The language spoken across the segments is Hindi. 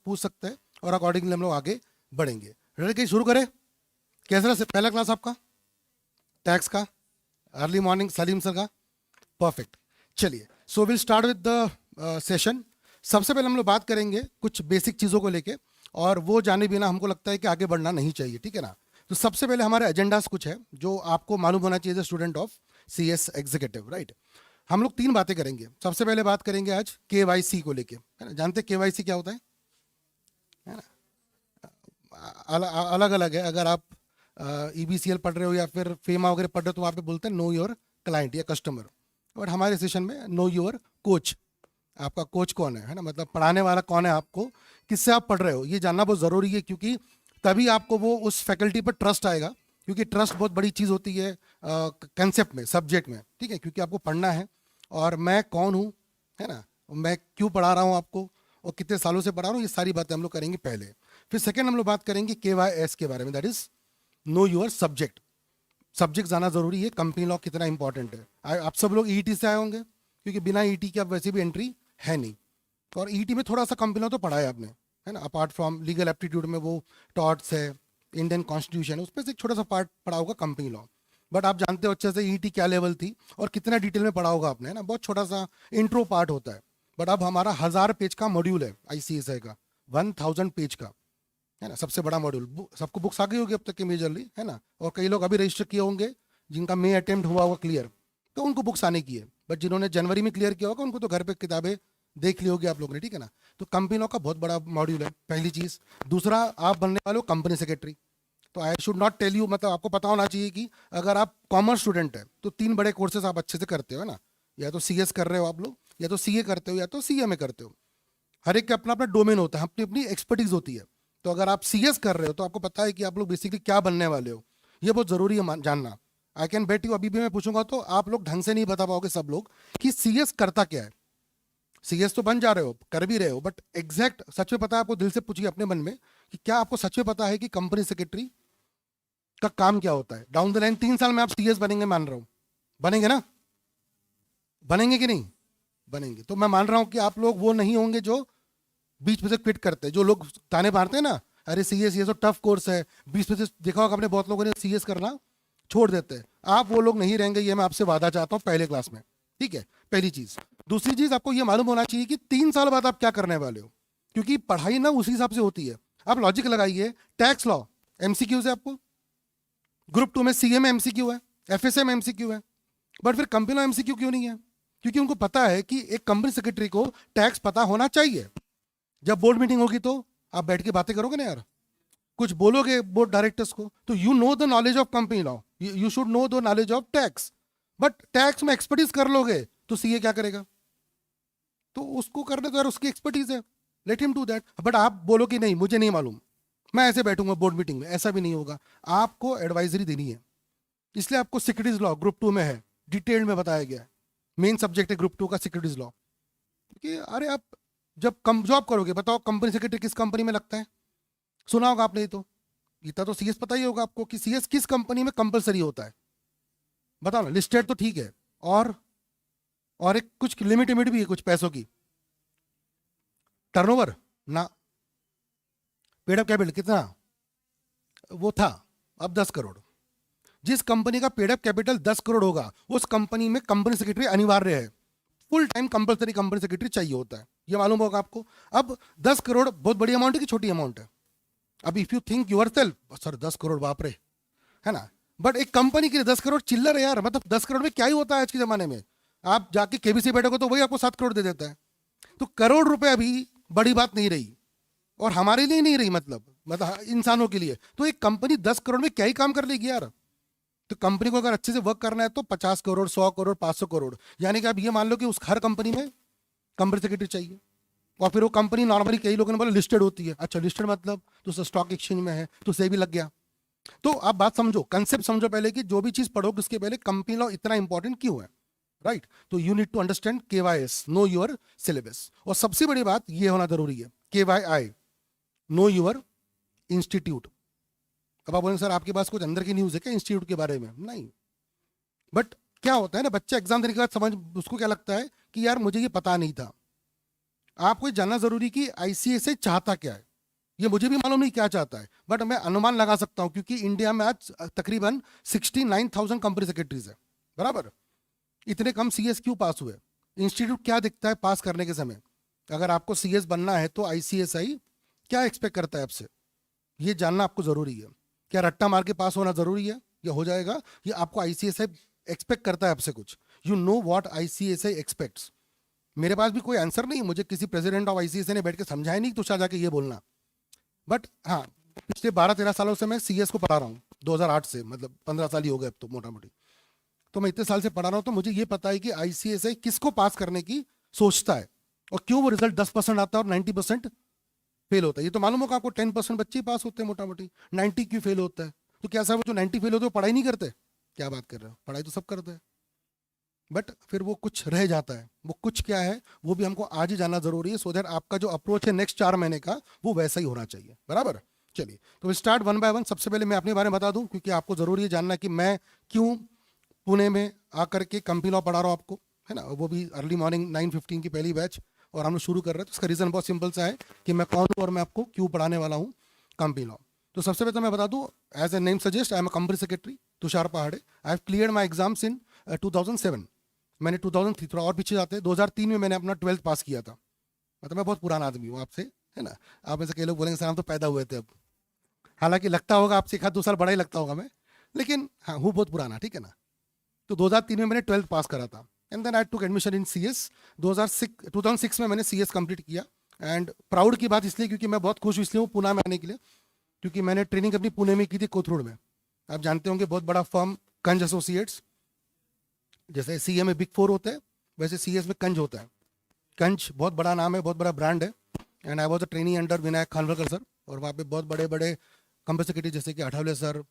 पूछ सकते हैं और अकॉर्डिंगली हम लोग आगे बढ़ेंगे। रेडी, शुरू करें। कैसा रहा पहला क्लास आपका टैक्स का? अर्ली मॉर्निंग सलीम सर का, परफेक्ट। चलिए, so will start with the session. सबसे पहले हम लोग बात करेंगे कुछ बेसिक चीज़ों को लेके, और वो जाने बिना हमको लगता है कि आगे बढ़ना नहीं चाहिए, ठीक है ना। तो सबसे पहले हमारे एजेंडास कुछ है जो आपको मालूम होना चाहिए, student of CS executive, right. हम लोग 3 बातें करेंगे। सबसे पहले बात करेंगे आज KYC को लेके, है ना। जानते KYC क्या होता है ना। अलग अलग है। अगर आप EBCL पढ़ रहे हो या फिर फेमा वगैरह पढ़ रहे हो तो वहाँ पे बोलते हैं नो योर क्लाइंट या कस्टमर, और हमारे सेशन में नो योर कोच। आपका कोच कौन है ना, मतलब पढ़ाने वाला कौन है, आपको किससे आप पढ़ रहे हो ये जानना बहुत ज़रूरी है, क्योंकि तभी आपको वो उस फैकल्टी पर ट्रस्ट आएगा। क्योंकि ट्रस्ट बहुत बड़ी चीज़ होती है कंसेप्ट में, सब्जेक्ट में, ठीक है। क्योंकि आपको पढ़ना है और मैं कौन हूँ, है ना, मैं क्यों पढ़ा रहा हूँ आपको और कितने सालों से पढ़ा रहा हूँ, ये सारी बातें हम लोग करेंगे पहले। फिर सेकेंड हम लोग बात करेंगे KYS के बारे में, that is know your subject. Subject जाना जरूरी है, कंपनी लॉ कितना इंपॉर्टेंट है। आप सब लोग ET से आए होंगे, क्योंकि बिना ET के आप वैसे भी एंट्री है नहीं। और ET में थोड़ा सा कंपनी लॉ तो पढ़ा है आपने, है ना। अपार्ट फ्रॉम लीगल एप्टीट्यूड में वो टॉर्ट्स है, इंडियन कॉन्स्टिट्यूशन, उस पर से एक छोटा सा पार्ट पढ़ा होगा कंपनी लॉ। बट आप जानते हो अच्छे से ET क्या लेवल थी और कितना डिटेल में पढ़ा होगा आपने, है ना। बहुत छोटा सा इंट्रो पार्ट होता है। बट अब हमारा 1000 पेज का मॉड्यूल है ICSI का, 1000 पेज का, है ना, सबसे बड़ा मॉड्यूल। सबको बुक्स आ गई होगी अब तक की मेजरली, है ना। और कई लोग अभी रजिस्टर किए होंगे जिनका मई अटेम्प्ट हुआ होगा क्लियर, तो उनको बुक्स आने की है। बट जिन्होंने जनवरी में क्लियर किया होगा उनको तो घर पे किताबें देख ली होगी आप लोगों ने, ठीक है ना। तो कंपनी लॉ का बहुत बड़ा मॉड्यूल है, पहली चीज़। दूसरा, आप बनने वाले हो कंपनी सेक्रेटरी। तो I should not tell you, मतलब आपको पता होना चाहिए कि अगर आप कॉमर्स स्टूडेंट है तो 3 बड़े कोर्सेज आप अच्छे से करते हो, है ना। या तो CS कर रहे हो आप लोग, या तो CA करते हो, या तो CMA करते हो। हर एक का अपना अपना डोमेन होता है, अपनी अपनी एक्सपर्टीज होती है। तो अगर आप CS कर रहे हो तो आपको पता है कि आप लोग बेसिकली क्या बनने वाले हो, ये बहुत जरूरी है जानना। आई कैन बेट यू, अभी भी मैं पूछूंगा तो आप लोग ढंग से नहीं बता पाओगे सब लोग कि CS करता क्या है। CS तो बन जा रहे हो, कर भी रहे हो, बट एग्जैक्ट सच में पता है आपको? दिल से पूछिए अपने मन में कि क्या आपको सच में पता है कि कंपनी सेक्रेटरी का काम क्या होता है। डाउन द लाइन 3 साल में आप CS बनेंगे, मान रहा हूं, बनेंगे ना, बनेंगे कि नहीं बनेंगे। तो मैं मान रहा हूं कि आप लोग वो नहीं होंगे जो बीच में से क्विट करते हैं। जो लोग ताने मारते हैं ना, अरे CS ये तो टफ कोर्स है, बीच में से देखा होगा आपने बहुत लोगों ने CS करना छोड़ देते हैं। आप वो लोग नहीं रहेंगे, ये मैं आपसे वादा चाहता हूँ पहले क्लास में, ठीक है। पहली चीज। दूसरी चीज, आपको ये मालूम होना चाहिए कि 3 साल बाद आप क्या करने वाले हो, क्योंकि पढ़ाई ना उसी हिसाब से होती है। आप लॉजिक लगाइए, टैक्स लॉ MCQ है आपको, ग्रुप 2 में CA में MCQ है, FSA में MCQ है, बट फिर कंपनी में MCQ क्यों नहीं है? क्योंकि उनको पता है कि एक कंपनी सेक्रेटरी को टैक्स पता होना चाहिए। जब बोर्ड मीटिंग होगी तो आप बैठ के बातें करोगे ना यार, कुछ बोलोगे बोर्ड डायरेक्टर्स को, तो you know the knowledge of company law, you should know the knowledge of tax. But tax में एक्सपर्टीज कर लोगे तो CA क्या करेगा? तो उसको करने दो यार, उसकी एक्सपर्टीज है, let him do that. But आप बोलो कि नहीं मुझे नहीं मालूम, मैं ऐसे बैठूंगा बोर्ड मीटिंग में, ऐसा भी नहीं होगा। आपको एडवाइजरी देनी है। इसलिए आपको सिक्योरिटीज लॉ ग्रुप 2 में है, डिटेल में बताया गया है। मेन सब्जेक्ट है ग्रुप 2 का सिक्योरिटीज लॉ। कि अरे आप जब कम जॉब करोगे, बताओ कंपनी सेक्रेटरी किस कंपनी में लगता है? सुना होगा आपने। तो इतना तो CS पता ही होगा आपको कि CS किस कंपनी में कंपलसरी होता है। बताओ ना, लिस्टेड तो ठीक है, और एक कुछ लिमिट भी है कुछ पैसों की। टर्नओवर ना, पेड अप कैपिटल कितना वो था, अब 10 करोड़। जिस कंपनी का पेड अप कैपिटल 10 करोड़ होगा उस कंपनी में कंपनी सेक्रेटरी अनिवार्य है, full time compulsory company secretary चाहिए होता है, ये मालूम होगा आपको। अब 10 करोड़ बहुत बड़ी अमाउंट है कि छोटी अमाउंट है? अब if you think yourself, sir 10 crore बाप रे, है ना। बट एक कंपनी के लिए 10 करोड़ चिल्लर है यार, मतलब 10 करोड़ में क्या ही होता है आज के जमाने में। आप जाके KBC बैठोगे तो वही आपको 7 करोड़ दे देता है। तो करोड़ रुपए अभी बड़ी बात नहीं रही, और हमारे लिए नहीं रही, मतलब इंसानों के लिए। तो एक कंपनी 10 करोड़ में क्या ही काम कर लेगी यार। तो कंपनी को अगर अच्छे से वर्क करना है तो 50 करोड़ 100 करोड़ 500 करोड़, यानी कि आप ये मान लो कि उस हर कंपनी में कंपनी सेक्रेटरी चाहिए। और फिर वो कंपनी नॉर्मली कई लोगों ने बोला लिस्टेड होती है। अच्छा लिस्टेड मतलब तो स्टॉक एक्सचेंज में है, तो सेबी लग गया। तो आप बात समझो, कंसेप्ट समझो पहले कि जो भी चीज पढ़ोगे उसके पहले कंपनी लॉ इतना इंपॉर्टेंट क्यों है, राइट। तो you need to understand KYS, know your syllabus. और सबसे बड़ी बात ये होना जरूरी है KYI, नो योर इंस्टीट्यूट। अब आप बोलेंगे सर आपके पास कुछ अंदर की न्यूज है क्या इंस्टीट्यूट के बारे में? नहीं। बट क्या होता है ना, बच्चा एग्जाम देने के बाद समझ उसको क्या लगता है कि यार मुझे ये पता नहीं था। आपको ये जानना जरूरी कि आईसीएसआई चाहता क्या है। ये मुझे भी मालूम नहीं क्या चाहता है, बट मैं अनुमान लगा सकता हूं क्योंकि इंडिया में आज तकरीबन 69,000 कंपनी सेक्रेटरीज है, बराबर। इतने कम सीएस क्यों पास हुए? इंस्टीट्यूट क्या दिखता है पास करने के समय? अगर आपको सीएस बनना है तो आईसीएसआई क्या एक्सपेक्ट करता है आपसे, ये जानना आपको जरूरी है। क्या रट्टा मार के पास होना जरूरी है? ये हो जाएगा। ये आपको आईसीएसआई एक्सपेक्ट करता है आपसे कुछ। You know what ICSI aspects. मेरे पास भी कोई आंसर नहीं, मुझे किसी प्रेसिडेंट ऑफ आईसीएसआई ने बैठ के समझाया नहीं तुषार जाके ये बोलना। बट हाँ, पिछले 12-13 सालों से मैं सीएस को पढ़ा रहा हूँ, 2008 से, मतलब 15 साल ही हो गए अब तो मोटा मोटी। तो मैं इतने साल से पढ़ा रहा हूँ, तो मुझे ये पता है कि आईसीएसआई किसको पास करने की सोचता है और क्यों वो रिजल्ट 10% आता है और 90% फेल होता है। ये तो मालूम होगा आपको, 10% बच्चे ही पास होते हैं मोटा मोटी, 90 क्यों फेल होता है? तो क्या सर वो जो 90 फेल होते हैं वो पढ़ाई नहीं करते? क्या बात कर रहे हो, पढ़ाई तो सब करते हैं, बट फिर वो कुछ रह जाता है। वो कुछ क्या है वो भी हमको आज ही जानना जरूरी है, सो दैट आपका जो अप्रोच है नेक्स्ट 4 महीने का वो वैसा ही होना चाहिए, बराबर। चलिए, तो स्टार्ट वन बाय वन। सबसे पहले मैं अपने बारे में बता दूं, क्योंकि आपको जरूरी है जानना कि मैं क्यों पुणे में आकर के कंपनी लॉ पढ़ा रहा हूँ आपको, है ना, वो भी अर्ली मॉर्निंग 9:15 की पहली बैच, और हम लोग शुरू कर रहे हैं। तो उसका रीज़न बहुत सिंपल सा है कि मैं कौन हूँ और मैं आपको क्यों पढ़ाने वाला हूँ कंपनी लॉ। तो सबसे पहले तो मैं बता दूँ, as a name suggest, I am a company secretary Tushar Pahade. I have clear my exams in 2007। मैंने 2003, थोड़ा और पीछे जाते हैं, 2003 में मैंने अपना 12th पास किया था। मतलब मैं बहुत पुराना आदमी हूँ आपसे, है ना। आप में से कई लोग बोलेंगे सर हम तो पैदा हुए थे अब, हालांकि लगता होगा आपसे 1-2 साल बड़ा ही लगता होगा मैं, लेकिन हाँ हूँ बहुत पुराना, ठीक है ना। तो 2003 में मैंने 12th पास करा था, and then I took admission in CS. 2006 में मैंने सीएस कंप्लीट किया। एंड प्राउड की बात इसलिए क्योंकि मैं बहुत खुश इसलिए हूँ पुणे में आने के लिए, क्योंकि मैंने ट्रेनिंग अपनी पुणे में की थी, कोथरूड में। आप जानते होंगे बहुत बड़ा फर्म कंज एसोसिएट्स, जैसे सीए में बिग 4 होते हैं वैसे सीएस में कंज होता है। कंज बहुत बड़ा नाम है, बहुत बड़ा ब्रांड है। And I was a training under Vinayak Khanwilkar sir, और वहाँ पे बहुत बड़े बड़े कंपनी सेक्रेटरी जैसे कि Athawale sir,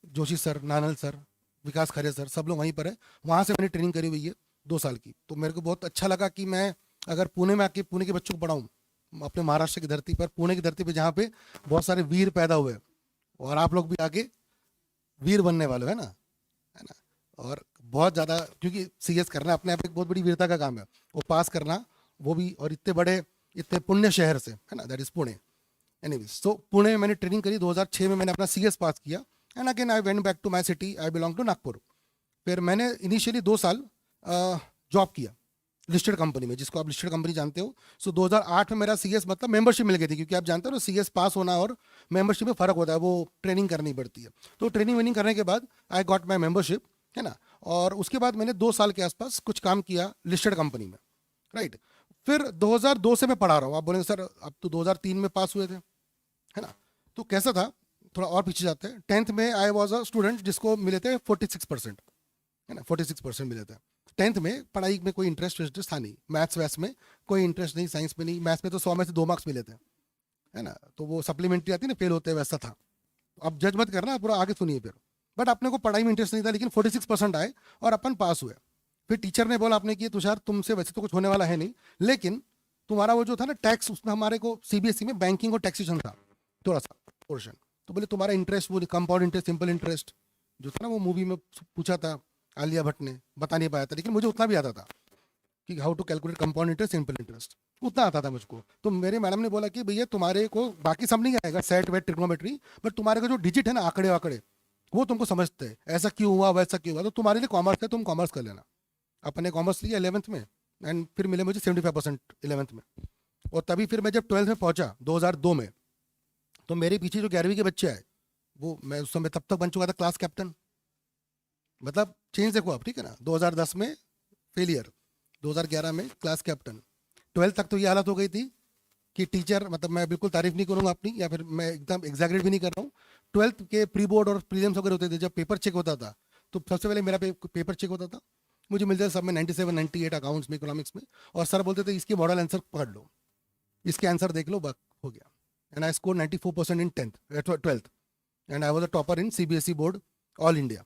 Joshi sir, नानल sir, विकास खरे सर, सब लोग वहीं पर है। वहाँ से मैंने ट्रेनिंग करी हुई है 2 साल की। तो मेरे को बहुत अच्छा लगा कि मैं अगर पुणे में आके पुणे के बच्चों को पढ़ाऊँ, अपने महाराष्ट्र की धरती पर, पुणे की धरती पर, जहाँ पे बहुत सारे वीर पैदा हुए, और आप लोग भी आगे वीर बनने वाले हो, है ना। और बहुत ज़्यादा, क्योंकि सीएस करना अपने आप एक बहुत बड़ी वीरता का काम है, वो पास करना, वो भी, और इतने बड़े, इतने पुण्य शहर से, है ना, दैट इज़ पुणे। एनीवेज, तो पुणे में मैंने ट्रेनिंग करी, 2006 में मैंने अपना सीएस पास किया। And again I went back to my city, I belong to Nagpur. फिर मैंने इनिशियली 2 साल जॉब किया लिस्टेड कंपनी में, जिसको आप लिस्टेड कंपनी जानते हो। सो 2008 में मेरा सीएस मतलब मेंबरशिप मिल गई थी, क्योंकि आप जानते हो ना सीएस पास होना और मेंबरशिप में फ़र्क होता है, वो ट्रेनिंग करनी पड़ती है। तो ट्रेनिंग वेनिंग करने के बाद आई गॉट माई मेंबरशिप, है ना। और उसके बाद मैंने 2 साल के आसपास कुछ काम किया लिस्टेड कंपनी में, राइट। फिर 2002 से मैं पढ़ा रहा हूँ। आप बोलेंगे सर अब तो 2003 में पास हुए थे, है ना। तो कैसा था, थोड़ा और पीछे जाते हैं। 10th में आई वॉज अ स्टूडेंट जिसको मिले थे 46%, है ना, 46% मिले थे। 10th में पढ़ाई में कोई इंटरेस्ट था नहीं, मैथ्स वैथ्स में कोई इंटरेस्ट नहीं, साइंस में नहीं। मैथ्स में तो 100 में से 2 मार्क्स मिले थे, है ना, तो वो सप्लीमेंट्री आती है ना, फेल होते हैं, वैसा था। अब जज मत करना, पूरा आगे सुनिए फिर। बट अपने को पढ़ाई में इंटरेस्ट नहीं था, लेकिन 46% आए और अपन पास हुए। फिर टीचर ने बोला आपने कि तुषार तुमसे वैसे तो कुछ होने वाला है नहीं, लेकिन तुम्हारा वो जो था ना टैक्स, उसमें हमारे को सीबीएसई में बैंकिंग और टैक्सेशन था थोड़ा सा पोर्शन। तो बोले तुम्हारा इंटरेस्ट, वो कंपाउंड इंटरेस्ट, सिंपल इंटरेस्ट जो था ना, वो मूवी में पूछा था आलिया भट्ट ने, बता नहीं पाया था, लेकिन मुझे उतना भी आता था कि how to calculate compound interest, simple interest, उतना आता था मुझको। तो मेरे मैडम ने बोला कि भैया तुम्हारे को बाकी सब नहीं आएगा, सेट वेट ट्रिग्नोमेट्री, बट तुम्हारे का जो डिजिट है ना, आंकड़े वाकड़े, वो तुमको समझते हैं, ऐसा क्यों हुआ वैसा क्यों हुआ, तो तुम्हारे लिए कॉमर्स है, तुम कॉमर्स कर लेना। अपने कॉमर्स लिया 11th में, एंड फिर मिले मुझे 75% 11th में। और तभी फिर मैं जब 12th में पहुंचा 2002 में, तो मेरे पीछे जो 11वीं के बच्चे आए, वो मैं उस समय तब तक बन चुका था क्लास कैप्टन। मतलब चेंज देखो आप, ठीक है ना। 2010 में फेलियर, 2011 में क्लास कैप्टन। 12th तक तो ये हालत हो गई थी कि टीचर, मतलब मैं बिल्कुल तारीफ नहीं करूंगा अपनी, या फिर मैं एकदम एग्जैगरेट भी नहीं कर रहा हूँ। 12th के प्री बोर्ड और प्रीलिम्स वगैरह होते थे, जब पेपर चेक होता था, तो सबसे पहले मेरा पेपर चेक होता था, मुझे मिलता था सब में 97 98 अकाउंट्स में, इकोनॉमिक्स में, और सर बोलते थे इसके मॉडल आंसर पकड़ लो, इसके आंसर देख लो, बस हो गया। And I score 94% in 12th, and I was a topper in CBSE board all India.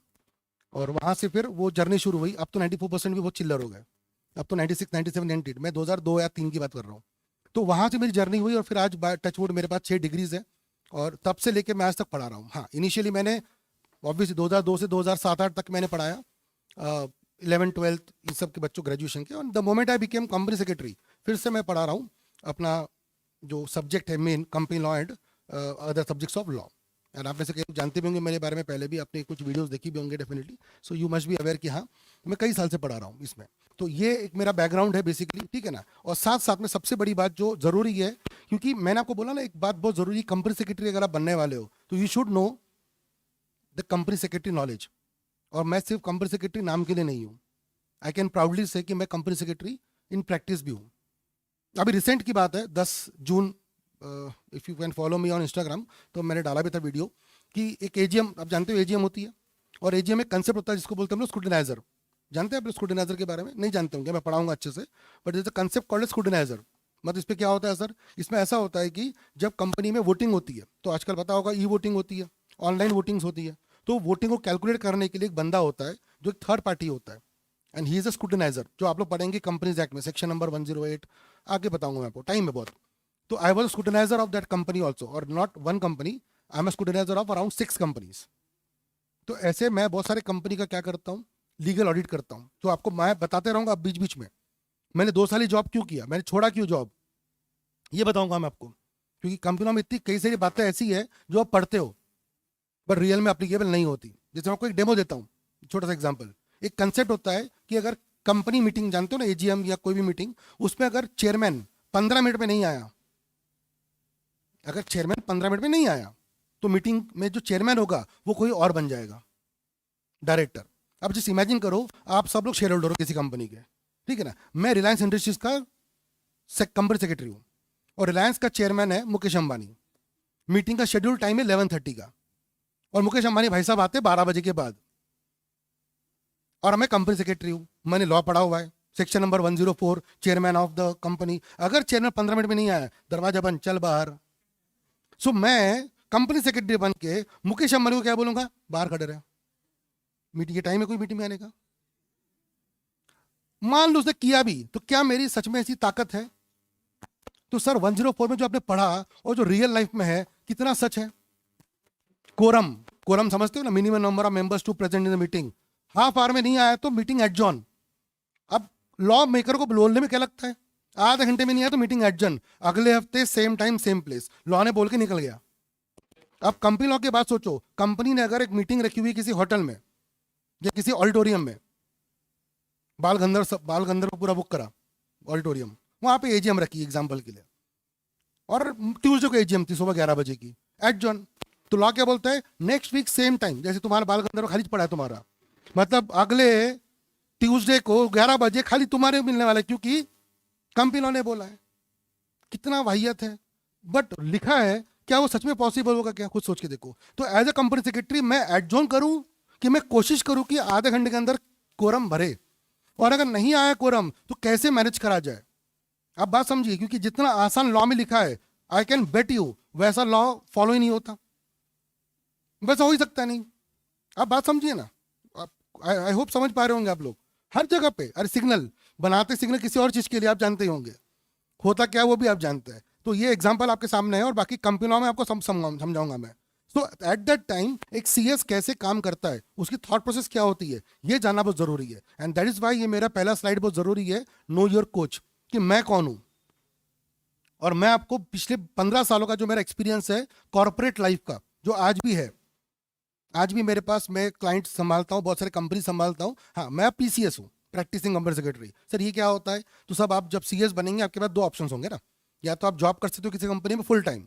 और वहाँ से फिर वो जर्नी शुरू हुई। अब तो 94% भी बहुत चिल्लर हो गए, अब तो 96 97 98, मैं 2002 या 3 की बात कर रहा हूँ। तो वहाँ से मेरी जर्नी हुई, और फिर आज टचवुड मेरे पास 6 डिग्रीज है, और तब से लेके मैं आज तक पढ़ा रहा हूँ। हाँ, इनिशियली मैंने ऑब्वियसली 2002 से 2007-8 तक मैंने पढ़ाया, 11 12 इन सब के बच्चों ग्रेजुएशन के। और the moment I became company secretary, फिर से मैं पढ़ा रहा हूँ। अपना जो सब्जेक्ट है main, company law and other subjects of law. And आप में से कई जानते भी होंगे मेरे बारे में, पहले भी आपने कुछ वीडियोस देखी भी होंगे definitely, so you must be aware कि हाँ मैं कई साल से पढ़ा रहा हूँ इसमें। तो ये एक मेरा बैकग्राउंड है बेसिकली, ठीक है ना। और साथ साथ में सबसे बड़ी बात जो जरूरी है, क्योंकि मैंने आपको बोला ना एक बात बहुत जरूरी, कंपनी सेक्रेटरी अगर आप बनने वाले हो तो you should know the company secretary knowledge. और मैं सिर्फ कंपनी सेक्रेटरी नाम के लिए नहीं हूँ, आई कैन प्राउडली से कि मैं कंपनी सेक्रेटरी इन प्रैक्टिस भी हूँ। अभी रिसेंट की बात है, 10 जून, if you can follow me on Instagram, तो मैंने डाला भी था वीडियो कि एक एजीएम, आप जानते हो एजीएम होती है, और एजीएम एक कंसेप्ट होता है जिसको बोलते हैं हम लोग स्क्रूटिनाइजर। जानते हैं आप स्क्रूटिनाइजर के बारे में? नहीं जानते होंगे, मैं पढ़ाऊंगा अच्छे से, but is a concept called scrutiniser. मतलब इस पर क्या होता है सर, इसमें ऐसा होता है कि जब कंपनी में वोटिंग होती है, तो आजकल पता होगा ई वोटिंग होती है, ऑनलाइन वोटिंग्स होती है, तो वोटिंग को कैलकुलेट करने के लिए एक बंदा होता है जो एक थर्ड पार्टी होता है, and he is a scrutiniser, जो आप लोग पढ़ेंगे कंपनीज एक्ट में सेक्शन नंबर 108, आगे बताऊंगा मैं आपको, टाइम है बहुत। तो I was scrutiniser of that company also, और not one company, I am scrutiniser of around 6 companies. तो ऐसे मैं बहुत सारे कंपनी का क्या करता हूँ, लीगल ऑडिट करता हूँ, तो आपको मैं बताते रहूंगा बीच बीच में। मैंने 2 साल ही जॉब क्यों किया, मैंने छोड़ा क्यों जॉब, ये बताऊंगा मैं आपको, क्योंकि कंपनियों में इतनी कई सारी बातें ऐसी है जो आप पढ़ते हो बट रियल में एप्लीकेबल नहीं होती। जैसे मैं आपको एक डेमो देता हूँ, छोटा सा एग्जांपल। एक कंसेप्ट होता है कि अगर कंपनी मीटिंग, जानते हो ना एजीएम या कोई भी मीटिंग, उसमें अगर चेयरमैन 15 मिनट में नहीं आया, अगर चेयरमैन 15 मिनट में नहीं आया, तो मीटिंग में जो चेयरमैन होगा वो कोई और बन जाएगा, डायरेक्टर। अब जैसे इमेजिन करो आप सब लोग शेयर होल्डर हो किसी कंपनी के, ठीक है ना। मैं रिलायंस इंडस्ट्रीज का कंपनी सेक्रेटरी हूँ, और रिलायंस का चेयरमैन है मुकेश अंबानी। मीटिंग का शेड्यूल टाइम है 11:30 का, और मुकेश अंबानी भाई साहब आते 12 बजे के बाद, और मैं कंपनी सेक्रेटरी हूँ, मैंने लॉ पढ़ा हुआ है, section number 104, chairman of the company. अगर चेयरमैन 15 मिनट में नहीं आया, दरवाजा बंद, चल बाहर। सो मैं कंपनी सेक्रेटरी बन के मुकेश अंबानी को क्या बोलूंगा, बाहर खड़े रहे, मीटिंग के टाइम है कोई मीटिंग में आने का। मान लो उसने किया भी, तो क्या मेरी सच में ऐसी ताकत है? तो सर 104 में जो आपने पढ़ा और जो रियल लाइफ में है, कितना सच है? कोरम, कोरम समझते हो ना, minimum number of members to present in the meeting. Half hour में नहीं आया तो मीटिंग एडजॉर्न। अब लॉ मेकर को बोलने में क्या लगता है, आधे घंटे में नहीं आया तो मीटिंग एडजॉर्न, अगले हफ्ते same time same place, law ने बोल के निकल गया। अब कंपनी लॉ की बात सोचो, कंपनी ने अगर एक मीटिंग रखी हुई किसी होटल में या किसी ऑडिटोरियम में, बाल गंधर्व को पूरा बुक करा ऑडिटोरियम, वहां पे एजीएम रखी एग्जाम्पल के लिए, और ट्यूसडे को एजीएम थी सुबह 11 बजे की, एडजॉर्न। तो लॉ क्या बोलता है, नेक्स्ट वीक सेम टाइम, जैसे तुम्हारा बाल गंधर्व खाली पड़ा है तुम्हारा, मतलब अगले ट्यूसडे को 11 बजे खाली तुम्हारे मिलने वाला है, क्योंकि कंपनी लॉ ने बोला है। कितना वाहियत है, बट लिखा है, क्या वो सच में पॉसिबल होगा? क्या खुद सोच के देखो। तो एज ए कंपनी सेक्रेटरी मैं एडजॉर्न करूं कि मैं कोशिश करूं कि आधे घंटे के अंदर कोरम भरे, और अगर नहीं आया कोरम तो कैसे मैनेज करा जाए। आप बात समझिए, क्योंकि जितना आसान लॉ में लिखा है, आई कैन बेट यू वैसा लॉ फॉलो ही नहीं होता, वैसा हो ही सकता नहीं। आप बात समझिए ना, आई होप समझ पा रहे होंगे आप लोग। हर जगह पे, अरे सिग्नल बनाते, सिग्नल किसी और चीज के लिए, आप जानते ही होंगे होता क्या वो भी आप जानते हैं। तो ये एग्जांपल आपके सामने है, और बाकी कंपनियों में आपको समझाऊंगा मैं। तो एट दैट टाइम एक सीएस कैसे काम करता है, उसकी थॉट प्रोसेस क्या होती है, ये जानना बहुत जरूरी है। एंड दैट इज वाई ये मेरा पहला स्लाइड बहुत जरूरी है, नो योर कोच, कि मैं कौन हूं। और मैं आपको पिछले 15 सालों का जो मेरा एक्सपीरियंस है कॉर्पोरेट लाइफ का, जो आज भी है, आज भी मेरे पास, मैं क्लाइंट संभालता हूँ, बहुत सारे कंपनी संभालता हूँ। हाँ, मैं पीसीएस हूँ, प्रैक्टिसिंग कंपनी सेक्रेटरी। सर ये क्या होता है? तो सब आप जब सीएस बनेंगे आपके पास 2 ऑप्शन होंगे ना, या तो आप जॉब कर सकते हो किसी कंपनी में फुल टाइम,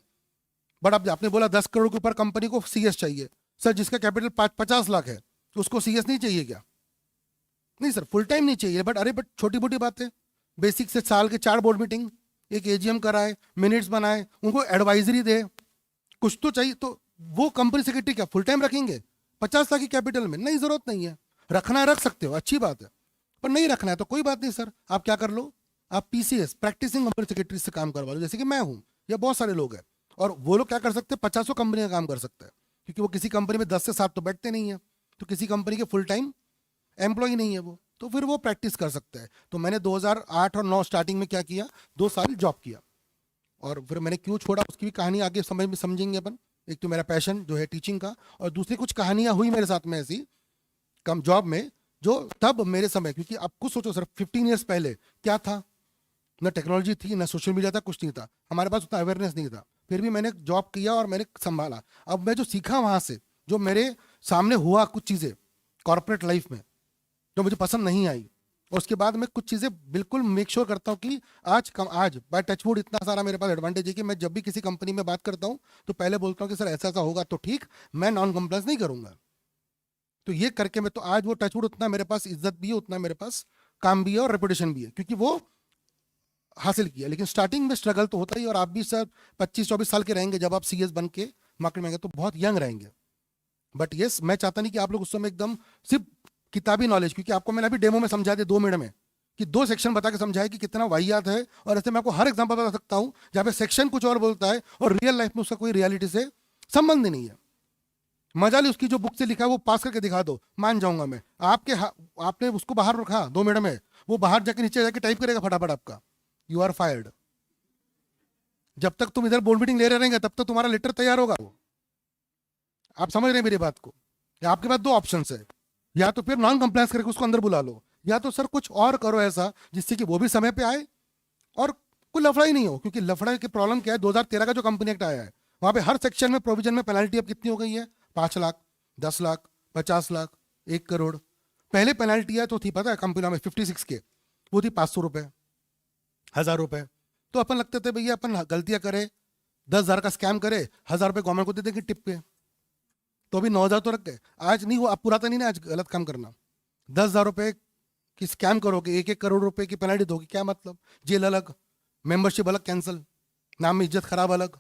बट अब आपने बोला 10 करोड़ के ऊपर कंपनी को सीएस चाहिए। सर जिसका कैपिटल 50 लाख है उसको सीएस नहीं चाहिए क्या? नहीं सर, फुल टाइम नहीं चाहिए, बट छोटी मोटी बातें, बेसिक से साल के 4 बोर्ड मीटिंग, एक एजीएम कराए, मिनट्स बनाए, उनको एडवाइजरी दे, कुछ तो चाहिए। तो वो कंपनी सेक्रेटरी क्या फुल टाइम रखेंगे 50 लाख की कैपिटल में? नहीं, जरूरत नहीं है। रखना है रख सकते हो, अच्छी बात है, पर नहीं रखना है तो कोई बात नहीं सर, आप क्या कर लो, आप पीसीएस प्रैक्टिसिंग कंपनी सेक्रेटरी से काम करवा लो, जैसे कि मैं हूं या बहुत सारे लोग हैं। और वो लोग क्या कर सकते हैं, 50 कंपनी का काम कर सकते हैं, क्योंकि वो किसी कंपनी में 10 से 7 तो बैठते नहीं है, तो किसी कंपनी के फुल टाइम एम्प्लॉय नहीं है वो, तो फिर वो प्रैक्टिस कर सकते हैं। तो मैंने 2008 और 9 स्टार्टिंग में क्या किया, 2 साल जॉब किया, और फिर मैंने क्यों छोड़ा उसकी भी कहानी आगे समझेंगे अपन। एक तो मेरा पैशन जो है टीचिंग का, और दूसरी कुछ कहानियां हुई मेरे साथ में ऐसी कम जॉब में, जो तब मेरे समय, क्योंकि आप कुछ सोचो सर 15 ईयर्स पहले क्या था, ना टेक्नोलॉजी थी, ना सोशल मीडिया था, कुछ नहीं था, हमारे पास उतना अवेयरनेस नहीं था। फिर भी मैंने जॉब किया और मैंने संभाला। अब मैं जो सीखा वहाँ से, जो मेरे सामने हुआ कुछ चीज़ें कॉर्पोरेट लाइफ में जो मुझे पसंद नहीं आई, और उसके बाद मैं कुछ चीज़ें बिल्कुल मेक श्योर करता हूँ कि आज बाय टचवुड इतना सारा मेरे पास एडवांटेज है कि मैं जब भी किसी कंपनी में बात करता हूँ तो पहले बोलता हूँ कि सर ऐसा ऐसा होगा तो ठीक, मैं नॉन कंप्लायंस नहीं करूँगा। तो ये करके मैं तो आज वो टचवुड उतना मेरे पास इज्जत भी है, उतना मेरे पास काम भी है और रेपुटेशन भी है, क्योंकि वो हासिल किया। लेकिन स्टार्टिंग में स्ट्रगल तो होता ही, और आप भी सर 25-24 साल के रहेंगे जब आप सीएस बन के मार्केट में आएंगे तो बहुत यंग रहेंगे। बट यस, मैं चाहता नहीं कि आप लोग उस समय एकदम सिर्फ किताबी नॉलेज, क्योंकि आपको मैंने अभी डेमो में समझा दिया 2 मिनट में कि 2 सेक्शन बता के समझाया कि कितना वाहियात है। और ऐसे मैं आपको हर एग्जाम्पल बता सकता हूँ जहाँ पे सेक्शन कुछ और बोलता है और रियल लाइफ में उसका कोई रियलिटी से संबंध ही नहीं है। मजा ली उसकी जो बुक से लिखा है वो पास करके दिखा दो, मान जाऊंगा मैं। आपने उसको बाहर रखा 2 मिनट में, वो बाहर जाके नीचे जाके टाइप करेगा फटाफट आपका, यू आर फायर्ड। जब तक तुम इधर बोर्ड मीटिंग ले रहे रहेंगे तब तक तुम्हारा लेटर तैयार होगा वो। आप समझ रहे हैं मेरी बात को? या आपके पास 2 ऑप्शन है, या तो फिर नॉन कंप्लायंस करके उसको अंदर बुला लो, या तो सर कुछ और करो ऐसा जिससे कि वो भी समय पे आए और कोई लफड़ा ही नहीं हो। क्योंकि लफड़ा की प्रॉब्लम क्या है, 2013 का जो कंपनी एक्ट आया है वहां पे हर सेक्शन में प्रोविजन में पेनल्टी अब कितनी हो गई है, 5 लाख, 10 लाख, 50 लाख, 1 करोड़। पहले पेनल्टी है तो थी, पता है कंपनी में 56 के, वो थी 500 रुपए, 1000 रुपए। तो अपन लगते थे भैया अपन गलतियां करे, 10,000 का स्कैम करे, 1000 रुपए गवर्नमेंट को दे देंगे टिप पे, तो अभी 9,000 तो रख गए। आज नहीं, वो अब पुराता नहीं ना, आज गलत काम करना। 10,000 रुपए की स्कैम करोगे, 1-1 करोड़ रुपए की पेनल्टी दोगे, क्या मतलब? जेल अलग, मेंबरशिप अलग कैंसिल, नाम में इज्जत खराब अलग।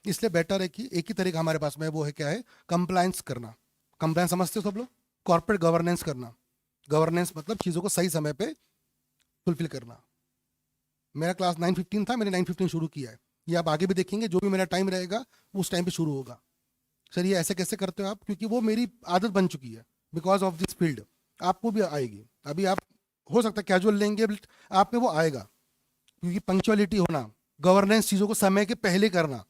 इसलिए बेटर है कि एक ही तरीका हमारे पास में, वो है क्या है, कंप्लायंस करना। कंप्लायंस समझते हो सब लोग? कॉर्पोरेट गवर्नेंस करना। गवर्नेंस मतलब चीज़ों को सही समय पे फुलफिल करना। मेरा क्लास 9:15 था, मैंने 9:15 शुरू किया है। ये आप आगे भी देखेंगे, जो भी मेरा टाइम रहेगा उस टाइम पे शुरू होगा। सर ये ऐसे कैसे करते हो आप? क्योंकि वो मेरी आदत बन चुकी है, बिकॉज ऑफ दिस फील्ड। आपको भी आएगी, अभी आप हो सकता है कैजुअल लेंगे बट आप में वो आएगा, क्योंकि पंक्चुअलिटी होना, गवर्नेंस, चीज़ों को समय के पहले करना,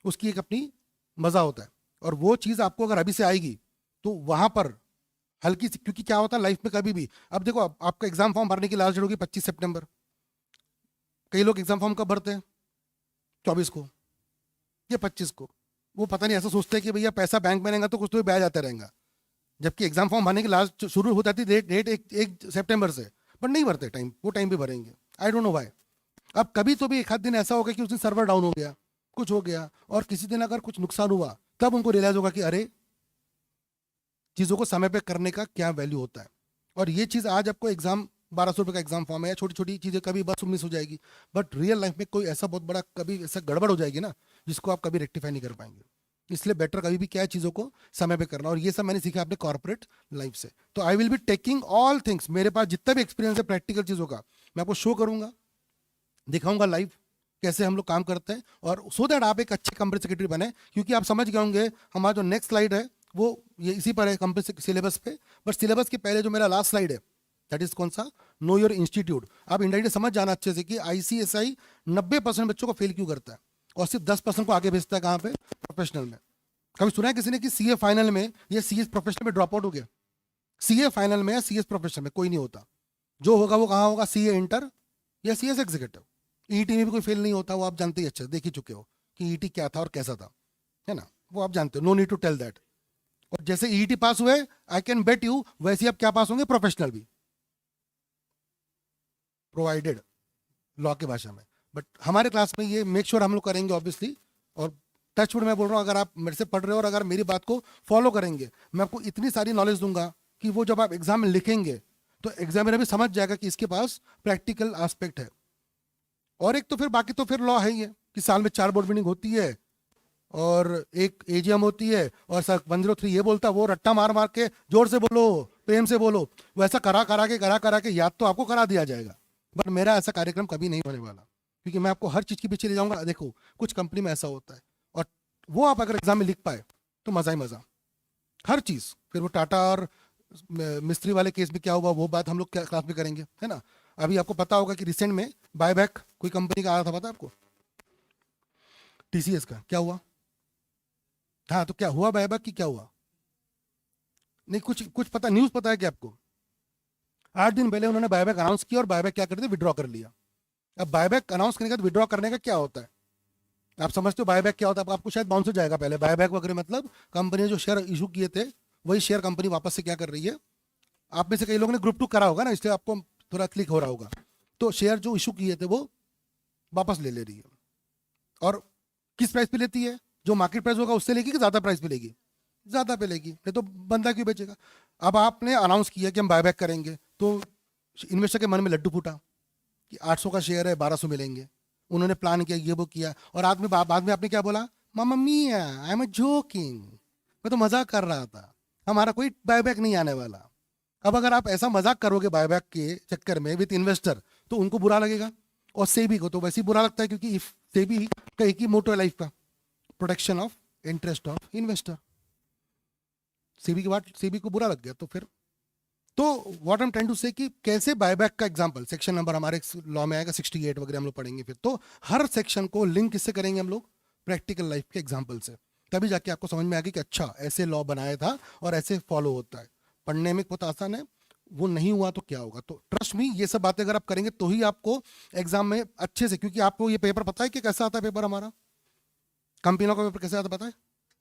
उसकी एक अपनी मज़ा होता है। और वो चीज़ आपको अगर अभी से आएगी तो वहाँ पर हल्की सी, क्योंकि क्या होता है लाइफ में कभी भी, अब देखो आपका एग्जाम फॉर्म भरने की लास्ट डेट होगी 25 सितंबर। कई लोग एग्जाम फॉर्म कब भरते हैं? 24 को या 25 को। वो पता नहीं ऐसा सोचते हैं कि भैया पैसा बैंक में रहेगा तो कुछ तो ब्याज आता रहेगा, जबकि एग्जाम फॉर्म भरने की लास्ट शुरू हो जाती डेट 1 सितंबर से। पर नहीं भरते टाइम, वो टाइम भी भरेंगे, आई डोंट नो व्हाई। अब कभी तो भी एक आध दिन ऐसा होगा कि उस दिन सर्वर डाउन हो गया, कुछ हो गया, और किसी दिन अगर कुछ नुकसान हुआ तब उनको रियलाइज होगा कि अरे, चीज़ों को समय पे करने का क्या वैल्यू होता है। और ये चीज़ आज आपको एग्जाम 1200 रुपये का एग्जाम फॉर्म है, या छोटी छोटी चीज़ें कभी बस मिस हो जाएगी, बट रियल लाइफ में कोई ऐसा बहुत बड़ा कभी ऐसा गड़बड़ हो जाएगी ना जिसको आप कभी रेक्टिफाई नहीं कर पाएंगे। इसलिए बेटर कभी भी क्या है, चीज़ों को समय पे करना। और ये सब मैंने सीखा अपने कॉर्पोरेट लाइफ से। तो I will be taking all things, मेरे पास जितना भी एक्सपीरियंस है प्रैक्टिकल चीज़ों का, मैं आपको शो करूंगा, दिखाऊंगा लाइव कैसे हम लोग काम करते हैं, और सो दैट आप एक अच्छे कंपनी सेक्रेटरी बने। क्योंकि आप समझ गए होंगे हमारा जो नेक्स्ट स्लाइड है वो ये इसी पर है, कंपनी सिलेबस पे। बट सिलेबस के पहले जो मेरा लास्ट स्लाइड है, दैट इज कौन सा, नो योर इंस्टीट्यूट। आप इंडायरेक्टली समझ जाना अच्छे से कि आईसीएसआई 90% बच्चों को फेल क्यों करता है और सिर्फ 10% को आगे भेजता है, कहाँ पे, प्रोफेशनल में। कभी सुना है किसी ने कि सीए फाइनल में या सीए प्रोफेशनल में ड्रॉप आउट हो गया? सीए फाइनल में या सीएस प्रोफेशनल में कोई नहीं होता। जो होगा वो कहाँ होगा, सीए इंटर या सीएस एग्जीक्यूटिव। ईटी में भी कोई फेल नहीं होता, वो आप जानते ही, अच्छे देख ही चुके हो कि ईटी क्या था और कैसा था, है ना, वो आप जानते हो, no need to tell that. और जैसे ईटी पास हुए, आई कैन बेट यू, वैसे ही आप क्या पास होंगे, प्रोफेशनल भी, प्रोवाइडेड, लॉ की भाषा में। बट हमारे क्लास में ये मेक श्योर हम लोग करेंगे ऑब्वियसली। और टच वुड मैं बोल रहा हूँ, अगर आप मेरे से पढ़ रहे हो और अगर मेरी बात को फॉलो करेंगे, मैं आपको इतनी सारी नॉलेज दूंगा कि वो जब आप एग्जाम में लिखेंगे तो एग्जामिनर भी समझ जाएगा कि इसके पास प्रैक्टिकल एस्पेक्ट है। और एक तो फिर बाकी तो फिर लॉ है ही है कि साल में 4 बोर्ड मीटिंग होती है और एक एजीएम होती है, और सर 103 ये बोलता है, वो रट्टा मार मार के जोर से बोलो, प्रेम से बोलो, वैसा करा के याद तो आपको करा दिया जाएगा। बट मेरा ऐसा कार्यक्रम कभी नहीं होने वाला, क्योंकि मैं आपको हर चीज़ के पीछे ले जाऊंगा। देखो कुछ कंपनी में ऐसा होता है, और वो आप अगर एग्जाम में लिख पाए तो मज़ा ही मज़ा, हर चीज़। फिर वो टाटा और मिस्त्री वाले केस में क्या हुआ वो बात हम लोग क्लास में करेंगे, है ना। अभी आपको पता होगा कि रिसेंट में बायबैक कोई कंपनी का आया था, पता है आपको, टीसीएस का क्या हुआ? हाँ, तो क्या हुआ बायबैक की, क्या हुआ? नहीं, कुछ कुछ पता, न्यूज़ पता है क्या आपको? 8 दिन पहले उन्होंने बायबैक अनाउंस किया और बायबैक क्या कर दिया, विड्रॉ कर लिया। अब बायबैक अनाउंस करने के बाद विड्रॉ करने का क्या होता है? आप समझते हो बायबैक क्या होता है? आपको शायद बाउंस हो जाएगा पहले। बायबैक वगैरह मतलब कंपनी ने जो शेयर इशू किए थे वही शेयर कंपनी वापस से क्या कर रही है। आप में से कई लोगों ने ग्रुप 2 करा होगा ना, इसलिए आपको थोड़ा क्लिक हो रहा होगा। तो शेयर जो इशू किए थे वो वापस ले रही है। और किस प्राइस पे लेती है? जो मार्केट प्राइस होगा उससे लेगी कि ज्यादा प्राइस पे लेगी? ज्यादा पे लेगी, नहीं तो बंदा क्यों बेचेगा। अब आपने अनाउंस किया कि हम बायबैक करेंगे, तो इन्वेस्टर के मन में लड्डू फूटा कि 800 का शेयर है 1200 मिलेंगे। उन्होंने प्लान किया, ये वो किया, और बाद में आपने क्या बोला? मामा मिया, आई एम जोकिंग, मैं तो मजाक कर रहा था, हमारा कोई बायबैक नहीं आने वाला। अब अगर आप ऐसा मजाक करोगे बायबैक के चक्कर में विद इन्वेस्टर, तो उनको बुरा लगेगा, और सेबी को तो वैसे ही बुरा लगता है, क्योंकि इफ सेबी का एक ही मोटो है लाइफ का, protection of interest of investor. SEBI के बाद सेबी को बुरा लग गया, तो फिर तो what I am trying to say कि कैसे बायबैक का एग्जांपल, सेक्शन नंबर हमारे लॉ में आएगा 68 वगैरह, हम लोग पढ़ेंगे फिर। तो हर सेक्शन को लिंक किससे करेंगे हम लोग? प्रैक्टिकल लाइफ के एग्जांपल से, तभी जाके आपको समझ में आएगी कि अच्छा ऐसे लॉ बनाया था और ऐसे फॉलो होता है। पढ़ने में बहुत आसान है, वो नहीं हुआ तो क्या होगा। तो ट्रस्ट मी, ये सब बातें अगर आप करेंगे तो ही आपको एग्जाम में अच्छे से, क्योंकि आपको ये पेपर पता है कि कैसा आता है पेपर हमारा, कंपनियों का पेपर कैसे आता है पता है?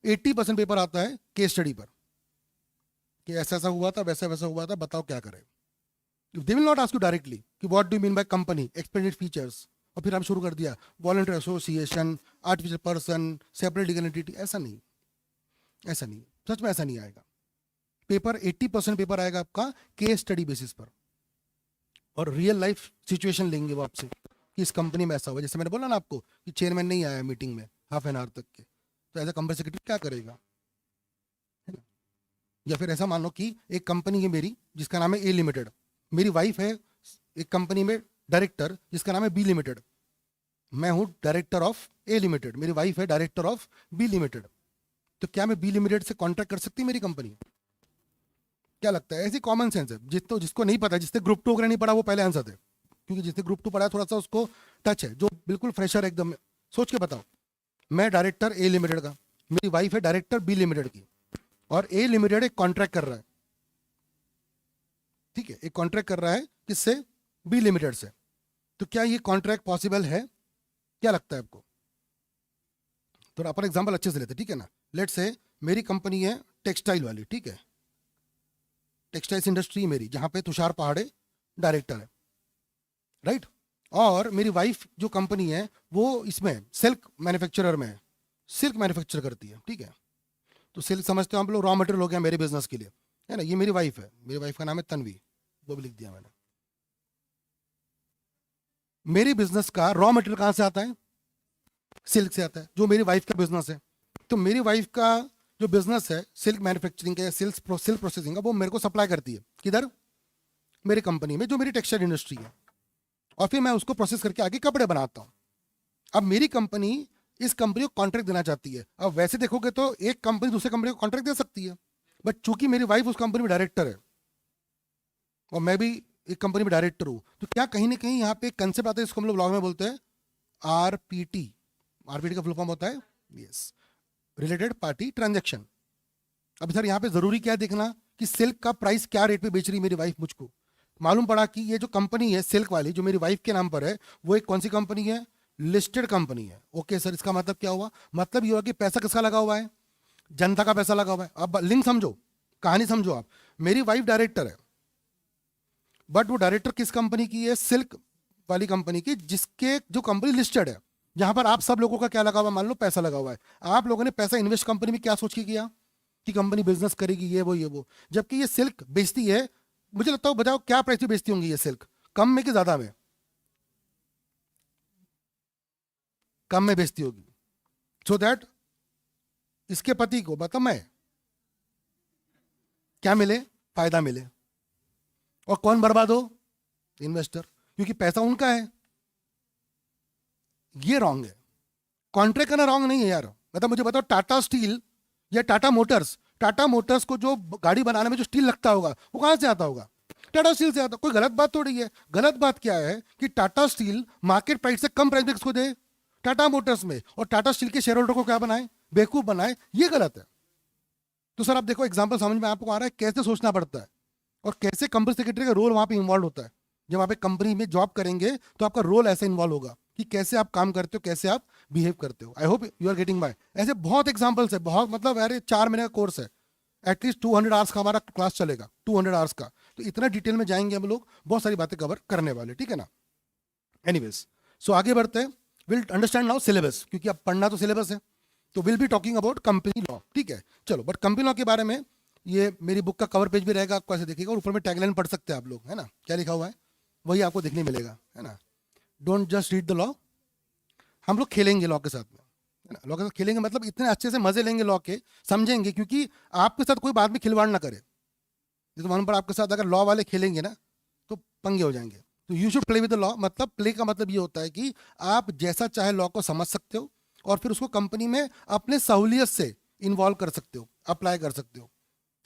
80% पेपर आता है केस स्टडी पर, कि ऐसा ऐसा हुआ था, वैसा वैसा हुआ था, बताओ क्या करें। They will not ask you directly कि what do mean by company, explain it features, और फिर हम शुरू कर दिया volunteer association, artificial person, separate legal entity. ऐसा नहीं, ऐसा नहीं, सच में ऐसा नहीं आएगा। पेपर 80% पेपर आएगा आपका केस स्टडी बेसिस पर, और रियल लाइफ सिचुएशन लेंगे वो आपसे कि इस कंपनी में ऐसा हुआ। जैसे मैंने बोला ना आपको कि चेयरमैन नहीं आया मीटिंग में हाफ एन आवर तक के, तो एज अ कंपनी सेक्रेटरी क्या करेगा, है ना? या फिर ऐसा मान लो कि एक कंपनी है मेरी जिसका नाम है ए लिमिटेड, मेरी वाइफ है एक कंपनी में डायरेक्टर जिसका नाम है बी लिमिटेड, मैं हूं डायरेक्टर ऑफ ए लिमिटेड, मेरी वाइफ है डायरेक्टर ऑफ बी लिमिटेड, तो क्या मैं बी लिमिटेड से कॉन्ट्रैक्ट कर सकती है मेरी कंपनी? क्या लगता है? ऐसी कॉमन सेंस है। जिसको नहीं पता, जिसने ग्रुप 2 वगैरह नहीं पढ़ा वो पहले आंसर दे, क्योंकि जिसने ग्रुप 2 पढ़ा थोड़ा सा उसको टच है। जो बिल्कुल फ्रेशर एकदम, सोच के बताओ, मैं डायरेक्टर ए लिमिटेड का, मेरी वाइफ है डायरेक्टर बी लिमिटेड की, और ए लिमिटेड एक कॉन्ट्रैक्ट कर रहा है, ठीक है, एक कॉन्ट्रैक्ट कर रहा है किससे? बी लिमिटेड से। तो क्या ये कॉन्ट्रैक्ट पॉसिबल है? क्या लगता है आपको? तो अपन एग्जांपल अच्छे से लेते हैं, ठीक है ना। लेट्स से मेरी कंपनी है टेक्सटाइल वाली, ठीक है, टेक्सटाइल्स इंडस्ट्री मेरी, जहां पे तुषार पहाड़े डायरेक्टर है, राइट। और मेरी वाइफ जो कंपनी है वो इसमें सिल्क मैन्युफैक्चरर में है, सिल्क मैन्युफैक्चर करती है, ठीक है। तो सिल्क समझते हो हम लोग, रॉ मटेरियल हो गया मेरे बिजनेस के लिए, है ना। ये मेरी वाइफ है, मेरी वाइफ का नाम है तन्वी, वो भी लिख दिया मैंने। मेरी बिजनेस का रॉ मटेरियल कहां से आता है? सिल्क से आता है, जो मेरी वाइफ का बिजनेस है। तो मेरी वाइफ का जो बिजनेस है सिल्क मैन्युफैक्चरिंग का, सिल्क प्रोसेसिंग का, वो मेरे को सप्लाई करती है किधर? मेरी कंपनी में, जो मेरी टेक्सटाइल इंडस्ट्री है, और फिर मैं उसको प्रोसेस करके आगे कपड़े बनाता हूं। अब मेरी कंपनी इस कंपनी को कॉन्ट्रैक्ट देना चाहती है। अब वैसे देखोगे तो एक कंपनी दूसरे कंपनी को कॉन्ट्रैक्ट दे सकती है, बट चूंकि मेरी वाइफ उस कंपनी में डायरेक्टर है और मैं भी एक कंपनी में डायरेक्टर हूं, तो क्या कहीं ना कहीं यहाँ पे एक कंसेप्ट आता है, इसको हम लोग ब्लॉग में बोलते हैं आरपीटी। आरपीटी का फुल फॉर्म होता है यस, रिलेटेड पार्टी ट्रांजेक्शन। अब सर यहाँ पे जरूरी क्या देखना कि सिल्क का प्राइस क्या रेट पे बेच रही है मेरी वाइफ मुझको। मालूम पड़ा कि ये जो कंपनी है सिल्क वाली जो मेरी वाइफ के नाम पर है, वो एक कौन सी कंपनी है? लिस्टेड कंपनी है। ओके सर, इसका मतलब क्या हुआ? मतलब ये हुआ कि पैसा किसका लगा हुआ है? जनता का पैसा लगा हुआ है। अब लिंक समझो, कहानी समझो आप। मेरी वाइफ डायरेक्टर है, बट वो डायरेक्टर किस कंपनी की है? सिल्क वाली कंपनी की, जिसके जो कंपनी लिस्टेड है, जहां पर आप सब लोगों का क्या लगा हुआ है? मान लो पैसा लगा हुआ है। आप लोगों ने पैसा इन्वेस्ट कंपनी में क्या सोच के किया कि कंपनी बिजनेस करेगी, ये वो। जबकि ये सिल्क बेचती है, मुझे लगता है, बताओ क्या प्राइस पे बेचती होंगी ये सिल्क? कम में कि ज्यादा में? कम में बेचती होगी, सो दैट इसके पति को बता मैं क्या मिले? फायदा मिले। और कौन बर्बाद हो? इन्वेस्टर, क्योंकि पैसा उनका है। ये रॉन्ग है, कॉन्ट्रैक्ट करना रॉन्ग नहीं है यार। मतलब मुझे बताओ, टाटा स्टील या टाटा मोटर्स को जो गाड़ी बनाने में जो स्टील लगता होगा वो कहां से आता होगा? टाटा स्टील से आता। कोई गलत बात थोड़ी है। गलत बात क्या है कि टाटा स्टील मार्केट प्राइस से कम प्राइस में किसको दे? टाटा मोटर्स में, और टाटा स्टील के शेयर होल्डर को क्या बनाए? बेवकूफ बनाए। ये गलत है। तो सर आप देखो, एग्जाम्पल समझ में आपको आ रहा है कैसे सोचना पड़ता है और कैसे कंपनी सेक्रेटरी का रोल वहां पे इन्वॉल्व होता है। जब आप एक कंपनी में जॉब करेंगे तो आपका रोल ऐसे इन्वॉल्व होगा कि कैसे आप काम करते हो, कैसे आप बिहेव करते हो। I hope you are getting my. ऐसे बहुत एग्जाम्पल्स है, बहुत, मतलब अरे 4 महीने का कोर्स है, एटलीस्ट 200 आवर्स का हमारा क्लास चलेगा, 200 आवर्स का। तो इतना डिटेल में जाएंगे हम लोग, बहुत सारी बातें कवर करने वाले, ठीक है ना। एनीवेज, सो आगे बढ़ते हैं। विल अंडरस्टैंड नाउ सिलेबस, क्योंकि अब पढ़ना तो सिलेबस है। तो will be talking about company law, ठीक है। चलो, बट कंपनी लॉ के बारे में ये मेरी बुक का कवर पेज भी रहेगा, आपको ऐसे देखिएगा, और ऊपर में टैगलाइन पढ़ सकते हैं आप लोग, है ना। क्या लिखा हुआ है वही आपको देखने मिलेगा, है ना। Don't just read the law, हम लोग खेलेंगे लॉ के साथ में, है ना। लॉ के साथ खेलेंगे मतलब इतने अच्छे से मजे लेंगे लॉ के, समझेंगे, क्योंकि आपके साथ कोई बाद में खिलवाड़ ना करे। जैसे वहां पर आपके साथ अगर लॉ वाले खेलेंगे ना तो पंगे हो जाएंगे। तो you should play with the law, मतलब प्ले का मतलब ये होता है कि आप जैसा चाहे लॉ को समझ सकते हो और फिर उसको कंपनी में अपने सहूलियत से इन्वॉल्व कर सकते हो, अप्लाई कर सकते हो।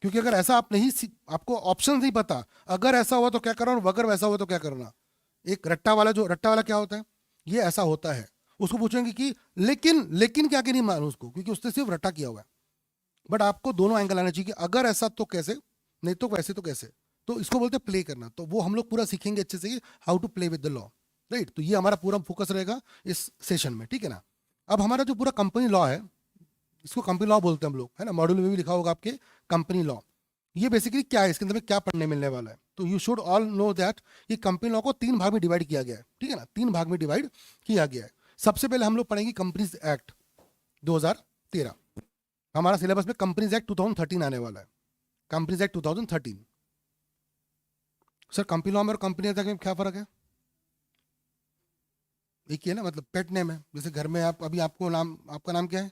क्योंकि अगर ऐसा आप नहीं, आपको ऑप्शन नहीं पता, अगर ऐसा हुआ तो क्या करना और अगर वैसा हुआ तो क्या करना। एक रट्टा वाला, जो रट्टा वाला क्या होता है, ये ऐसा होता है, उसको पूछेंगे कि लेकिन लेकिन क्या कि नहीं मानो उसको, क्योंकि उसने सिर्फ रट्टा किया हुआ है। बट आपको दोनों एंगल आना चाहिए कि अगर ऐसा तो कैसे, नहीं तो वैसे तो कैसे। तो इसको बोलते हैं प्ले करना। तो वो हम लोग पूरा सीखेंगे अच्छे से, how to play with the law, right. तो ये हमारा पूरा फोकस रहेगा इस सेशन में, ठीक है ना। अब हमारा जो पूरा कंपनी लॉ है, इसको कंपनी लॉ बोलते हैं हम लोग, है ना। मॉड्यूल में भी लिखा होगा आपके कंपनी लॉ। ये बेसिकली क्या है, इसके अंदर में क्या पढ़ने मिलने वाला है। तो you should all know that ये कंपनी लॉ को 3 भाग में डिवाइड किया गया है, ठीक है ना। 3 भाग में डिवाइड किया गया है। सबसे पहले हम लोग पढ़ेंगे कंपनीज एक्ट 2013। हमारा सिलेबस में कंपनीज एक्ट 2013 आने वाला है, companies act 2013। Sir company law में और कंपनी एक्ट में क्या फर्क है? एक ही है ना, मतलब पेट नेम है। जैसे घर में आप, अभी आपको नाम, आपका नाम क्या है?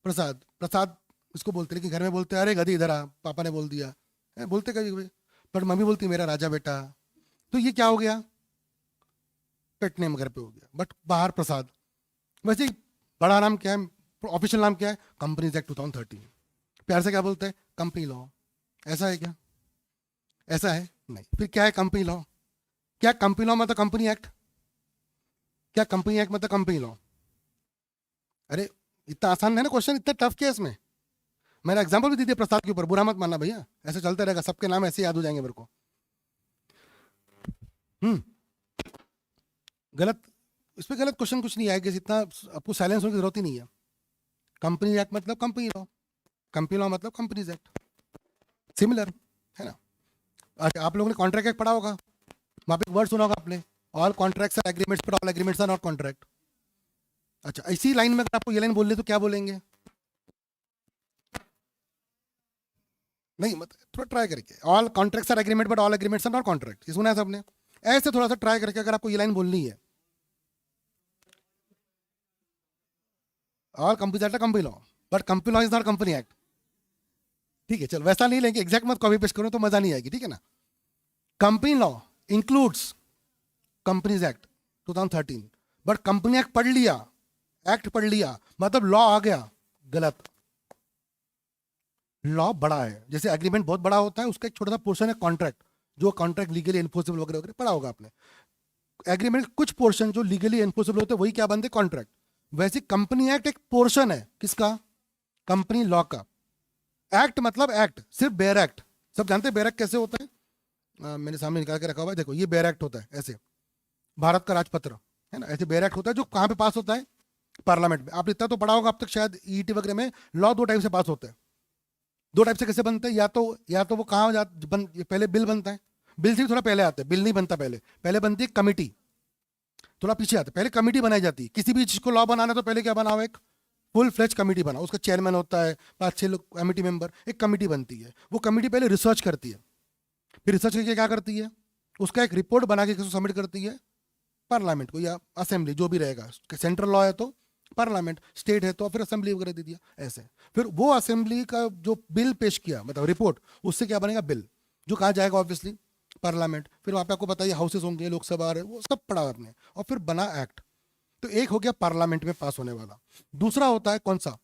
प्रसाद। प्रसाद इसको बोलते हैं, लेकिन घर में बोलते हैं अरे गधी इधर आ, पापा ने बोल दिया है, बोलते कभी कभी। बट मम्मी बोलती है मेरा राजा बेटा। तो ये क्या हो गया? पेट नेम घर पे हो गया। बट बाहर प्रसाद। वैसे ही बड़ा नाम क्या है, ऑफिशियल नाम क्या है? Companies act 2013। प्यार से क्या बोलते हैं? Company law. ऐसा है क्या? ऐसा है नहीं। फिर क्या है कंपनी लॉ? क्या कंपनी लॉ मतलब कंपनी एक्ट? क्या कंपनी एक्ट मतलब कंपनी लॉ? अरे इतना आसान है ना क्वेश्चन, इतना टफ क्या है इसमें? मैंने एग्जांपल भी दी थी प्रसाद के ऊपर, बुरा मत मानना भैया, ऐसे चलते रहेगा, सबके नाम ऐसे याद हो जाएंगे मेरे को। हम्म गलत, इस पे गलत क्वेश्चन कुछ नहीं आएगा, इतना आपको साइलेंस होने की जरूरत ही नहीं है। कंपनी एक्ट मतलब कंपनी लॉ, कंपनी लॉ मतलब कंपनीज एक्ट, सिमिलर, है ना। अच्छा, आप लोगों ने कॉन्ट्रैक्ट एक्ट पढ़ा होगा, वहां पे वर्ड सुना होगा आपने, all contracts are agreements but all agreements are not contract. अच्छा, इसी लाइन में अगर आपको ये लाइन बोल तो क्या बोलेंगे? नहीं मत, थोड़ा ट्राई करके, all contracts are agreement but all agreements are not contract, ये सुना है सबने? ऐसे थोड़ा सा ट्राई करके अगर आपको ये लाइन बोलनी है, all companies act company law but company law is not company act, ठीक है। चल वैसा नहीं लेंगे, एग्जैक्ट मत कॉपी पेस्ट करो तो मजा नहीं आएगी, ठीक है ना। Company law includes companies act 2013, but company act पढ़ लिया, एक्ट पढ़ लिया मतलब लॉ आ गया, गलत। लॉ बड़ा है, जैसे एग्रीमेंट बहुत बड़ा होता है, उसका एक छोटा सा पोर्शन है कॉन्ट्रैक्ट, जो कॉन्ट्रैक्ट लीगली एनफोर्सेबल वगैरह वगैरह पढ़ा होगा आपने। एग्रीमेंट कुछ पोर्शन जो लीगली एनफोर्सेबल होते हैं वही क्या बनते? कॉन्ट्रैक्ट। वैसे कंपनी एक्ट एक पोर्शन है किसका? कंपनी लॉ का। एक्ट मतलब एक्ट, सिर्फ बेयर एक्ट। सब जानते हैं बेयर एक्ट कैसे होता है? मेरे सामने निकाल के रखा हुआ है, देखो ये बेयर एक्ट होता है ऐसे, भारत का राजपत्र, है ना। ऐसे बेयर एक्ट होता है जो कहाँ पे पास होता है? पार्लियामेंट में। आप इतना तो पढ़ा होगा अब तक शायद, ईटी वगैरह में लॉ 2 टाइप से पास होते हैं। 2 टाइप से कैसे बनते हैं? या तो वो कहाँ पहले बिल बनता है, बिल से थोड़ा पहले आता है, बिल नहीं बनता पहले, पहले बनती है कमिटी, थोड़ा पीछे आता है, पहले कमिटी बनाई जाती है। किसी भी चीज को लॉ बनाना तो पहले क्या बनाओ? एक फुल फ्लेज कमिटी बनाओ, उसका चेयरमैन होता है, 5-6 लोग कमिटी मेंबर, एक कमिटी बनती है। वो कमिटी पहले रिसर्च करती है, फिर रिसर्च करके क्या करती है? उसका एक रिपोर्ट बना के किसको सबमिट करती है? पार्लियामेंट को या असेंबली, जो भी रहेगा। सेंट्रल लॉ है तो पार्लियामेंट, स्टेट है तो फिर असेंबली वगैरह दे दिया ऐसे। फिर वो असेंबली का जो बिल पेश किया, मतलब रिपोर्ट, उससे क्या बनेगा? बिल, जो कहा जाएगा ऑब्वियसली पार्लियामेंट। फिर वहां पे आपको बताइए हाउसेस होंगे, लोकसभा, वो सब पढ़ा आपने, और फिर बना एक्ट। तो एक हो गया पार्लियामेंट में पास होने वाला। दूसरा होता है कौन सा?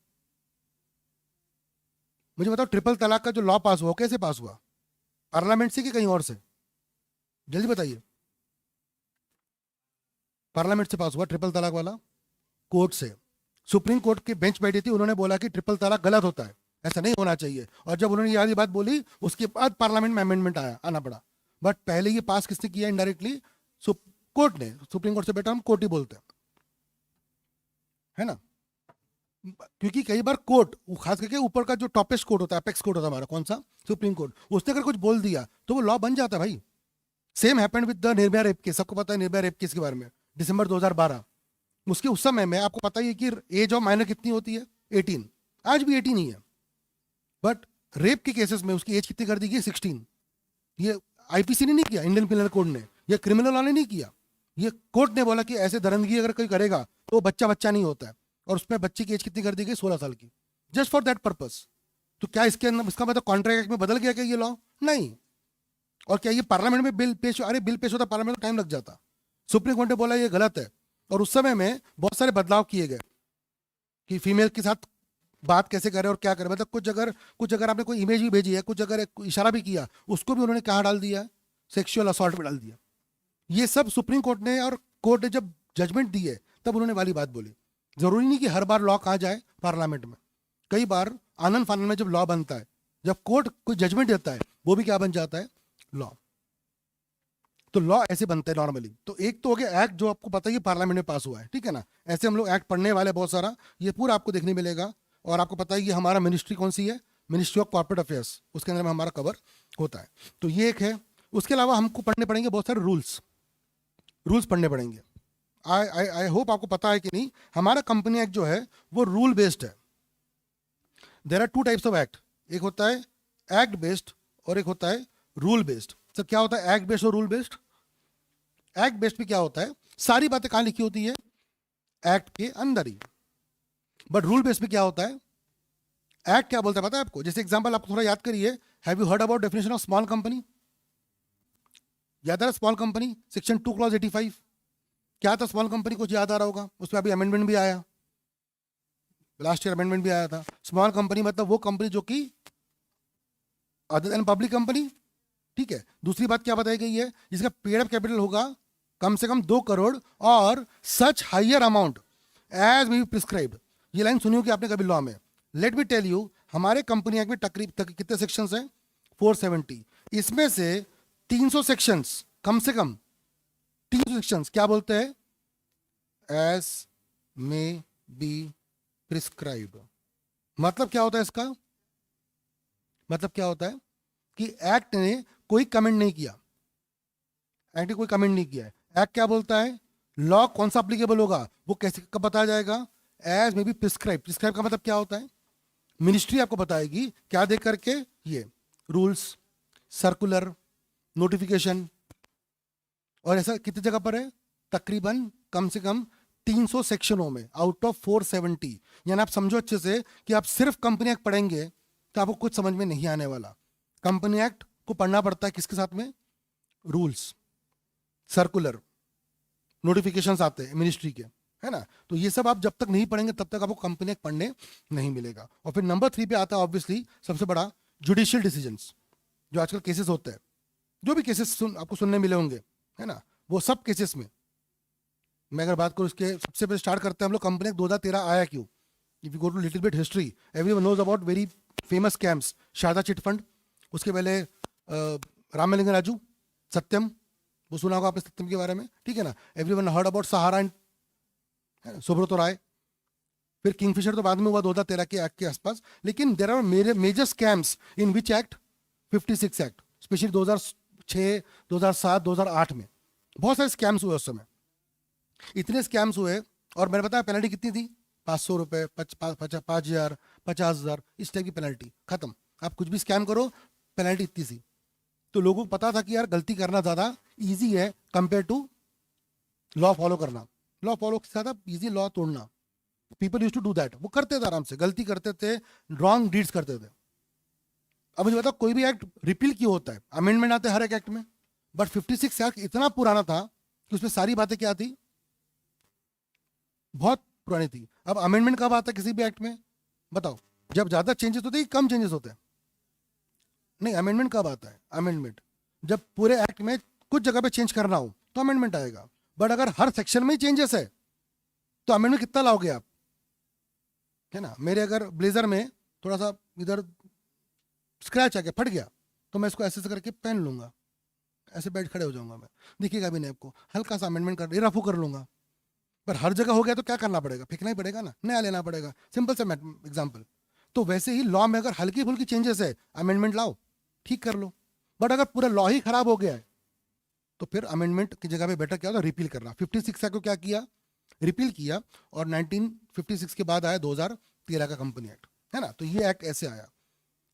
मुझे बताओ, ट्रिपल तलाक का जो लॉ पास हुआ कैसे पास हुआ? पार्लियामेंट से कि कहीं और से? जल्दी बताइए। पार्लियामेंट से पास हुआ ट्रिपल तलाक वाला, कोर्ट से। सुप्रीम कोर्ट की बेंच बैठी थी, उन्होंने बोला कि ट्रिपल तलाक गलत होता है, ऐसा नहीं होना चाहिए। और जब उन्होंने ये बात बोली, उसके बाद पार्लियामेंट में अमेंडमेंट आना पड़ा। बट पहले ये पास किसने किया इनडायरेक्टली? कोर्ट ने। सुप्रीम कोर्ट से बेटा हम कोर्ट ही बोलते हैं, है ना? क्योंकि कई बार कोर्ट, खास करके ऊपर का जो टॉपेस्ट कोर्ट होता है, एपेक्स कोर्ट होता है हमारा, कौन सा? सुप्रीम कोर्ट, उसने अगर कुछ बोल दिया तो वो लॉ बन जाता है भाई। Same happened with the Nirbhaya rape case. सबको पता है निर्भया रेप केस के बारे में, दिसंबर 2012। उसके उस समय में आपको पता ही है कि एज ऑफ माइनर कितनी होती है? 18। आज भी 18 ही है, बट रेप के केसेस में उसकी एज कितनी कर दी गई? 16। ये आईपीसी ने नहीं किया, इंडियन पिनल कोड ने, ये क्रिमिनल लॉ ने नहीं किया, ये कोर्ट ने बोला कि ऐसे दरिंदगी अगर कोई करेगा तो बच्चा बच्चा नहीं होता है, और उसमें बच्चे की एज कितनी कर दी गई? 16 साल की, जस्ट फॉर दैट पर्पस। तो क्या इसके अंदर इसका मतलब कॉन्ट्रैक्ट एक्ट में बदल गया क्या ये लॉ? नहीं। और क्या ये पार्लियामेंट में बिल पेश? अरे बिल पेश होता पार्लियामेंट में टाइम लग जाता। सुप्रीम कोर्ट ने बोला ये गलत है, और उस समय में बहुत सारे बदलाव किए गए कि फीमेल के साथ बात कैसे करें और क्या करें। मतलब कुछ अगर आपने कोई इमेज भी भेजी है, कुछ अगर एक इशारा भी किया, उसको भी उन्होंने कहाँ डाल दिया? सेक्सुअल असॉल्ट में डाल दिया। ये सब सुप्रीम कोर्ट ने, और कोर्ट ने जब जजमेंट दी है तब उन्होंने वाली बात बोली। जरूरी नहीं कि हर बार लॉ कहा जाए पार्लियामेंट में, कई बार आनंद फानंद में जब लॉ बनता है, जब कोर्ट कोई जजमेंट देता है, वो भी क्या बन जाता है? लॉ। तो लॉ ऐसे बनते हैं नॉर्मली। तो एक तो हो गया एक्ट जो आपको पता ही पार्लियामेंट में पास हुआ है, ठीक है ना? ऐसे हम लोग एक्ट पढ़ने वाले बहुत सारा, ये पूरा आपको देखने मिलेगा। और आपको पता ही है हमारा मिनिस्ट्री कौन सी है? मिनिस्ट्री ऑफ कॉर्पोरेट अफेयर्स, उसके अंदर में हमारा कवर होता है। तो ये एक है। उसके अलावा हमको पढ़ने पड़ेंगे बहुत सारे रूल्स पढ़ने पड़ेंगे। आई होप आपको पता है कि नहीं, हमारा कंपनी एक्ट जो है वो रूल बेस्ड है। There are 2 types of act, एक होता है एक्ट बेस्ड और एक होता है रूल बेस्ड। सर क्या होता है एक्ट बेस्ड और रूल बेस्ड? एक्ट बेस्ड में क्या होता है? सारी बातें कहां लिखी होती है? एक्ट के अंदर ही। बट रूल बेस्ड में क्या होता है? एक्ट क्या बोलता है पता है आपको? जैसे एग्जांपल आपको थोड़ा याद करिए, have you heard about definition of small company? याद आ रहा स्मॉल कंपनी? सेक्शन 2 क्लॉज 85 क्या था? स्मॉल कंपनी कुछ याद आ रहा होगा, उसमें अभी अमेंडमेंट भी आया, लास्ट ईयर अमेंडमेंट भी आया था। स्मॉल कंपनी मतलब वो कंपनी जो कि अदर देन पब्लिक कंपनी, ठीक है। दूसरी बात क्या बताई गई है? जिसका पेड अप कैपिटल होगा कम से कम 2 करोड़ और such higher amount as may be prescribed. ये लाइन सुनी होगी आपने कभी लॉ में। लेट मी टेल यू, हमारे कंपनी एक्ट में तकरीबन कितने सेक्शंस हैं? 470। इसमें से 300 सेक्शंस, कम से कम 300 सेक्शंस क्या बोलते हैं? As may be prescribed. मतलब क्या होता है इसका? मतलब क्या होता है कि एक्ट ने कोई कमेंट नहीं किया, एक्ट ने कोई कमेंट नहीं किया है। एक्ट क्या बोलता है? लॉ कौन सा अप्लीकेबल होगा वो कैसे कब बताया जाएगा? As may be prescribe. Prescribe का मतलब क्या होता है? मिनिस्ट्री आपको बताएगी क्या देख करके? ये रूल्स, सर्कुलर, नोटिफिकेशन। और ऐसा कितनी जगह पर है? तकरीबन कम से कम 300 सेक्शनों में आउट ऑफ 470। यानी आप समझो अच्छे से कि आप सिर्फ कंपनी एक्ट पढ़ेंगे तो आपको कुछ समझ में नहीं आने वाला। कंपनी एक्ट को पढ़ना पड़ता है किसके साथ में? रूल्स, सर्कुलर, नोटिफिकेशंस आते हैं मिनिस्ट्री के, है ना? तो ये सब आप जब तक नहीं पढ़ेंगे तब तक आपको कंपनी एक्ट पढ़ने नहीं मिलेगा। और फिर नंबर 3 पे आता है ऑब्वियसली सबसे बड़ा, जुडिशियल डिसीजंस। जो आजकल केसेस होते हैं, जो भी केसेस आपको सुनने मिले होंगे, है ना, वो सब केसेस में मैं अगर बात करूँ इसके, सबसे पहले स्टार्ट करते हैं हम लोग कंपनी एक्ट 2013 आया क्यों। If you go to little bit history, everyone knows about very famous scams, Saradha chit fund, उसके पहले रामलिंगम राजू, सत्यम, वो सुना होगा आपने सत्यम के बारे में, ठीक है ना। Everyone heard about Sahara and Subrata Roy. फिर किंगफिशर तो बाद में हुआ 2013 के एक्ट के आसपास। लेकिन there are major scams in which act? 56 act, specially 2006, 2007, 2008 में बहुत सारे स्कैम्स हुए उस समय। इतने स्कैम्स हुए और मैंने बताया पेनल्टी कितनी थी? 500 रुपए, 5,000, 50,000, इस टाइप की पेनल्टी। खत्म। आप कुछ भी स्कैम करो, पेनल्टी इतनी सी। तो लोगों को पता था कि यार गलती करना ज्यादा इजी है कंपेयर टू लॉ फॉलो करना। लॉ फॉलो से ज्यादा इजी लॉ तोड़ना। People use to do that. वो करते थे आराम से, गलती करते थे, रॉन्ग डीड्स करते थे। अब मुझे बताओ कोई भी एक्ट रिपील क्यों होता है? अमेंडमेंट आते हैं हर एक एक्ट में, बट 56 एक्ट इतना पुराना था कि उसमें सारी बातें क्या थी? बहुत पुरानी थी। अब अमेंडमेंट कब आता है किसी भी एक्ट में? बताओ। जब ज्यादा चेंजेस होते हैं, कम चेंजेस होते हैं? नहीं, अमेंडमेंट कब आता है? अमेंडमेंट जब पूरे एक्ट में कुछ जगह पे चेंज करना हो तो अमेंडमेंट आएगा। बट अगर हर सेक्शन में ही चेंजेस है तो अमेंडमेंट कितना लाओगे आप, है ना। मेरे अगर ब्लेजर में थोड़ा सा इधर स्क्रैच आ गया, फट गया, तो मैं इसको ऐसे करके पहन लूंगा, ऐसे बैठ खड़े हो जाऊंगा मैं, दिखेगा भी नहीं आपको, हल्का सा अमेंडमेंट कर रफू कर लूंगा। पर हर जगह हो गया तो क्या करना पड़ेगा, फेंकना ही पड़ेगा ना, नया लेना पड़ेगा, सिंपल सा एग्जाम्पल। तो वैसे ही लॉ में अगर हल्की फुल्की चेंजेस है, अमेंडमेंट लाओ, ठीक कर लो। बट अगर पूरा लॉ ही खराब हो गया है तो फिर अमेंडमेंट की जगह पे बेटर क्या होता है, रिपील करना। 56 को क्या किया, रिपील किया, और 1956 के बाद आया 2013 का कंपनी एक्ट, है ना। तो ये एक्ट ऐसे आया।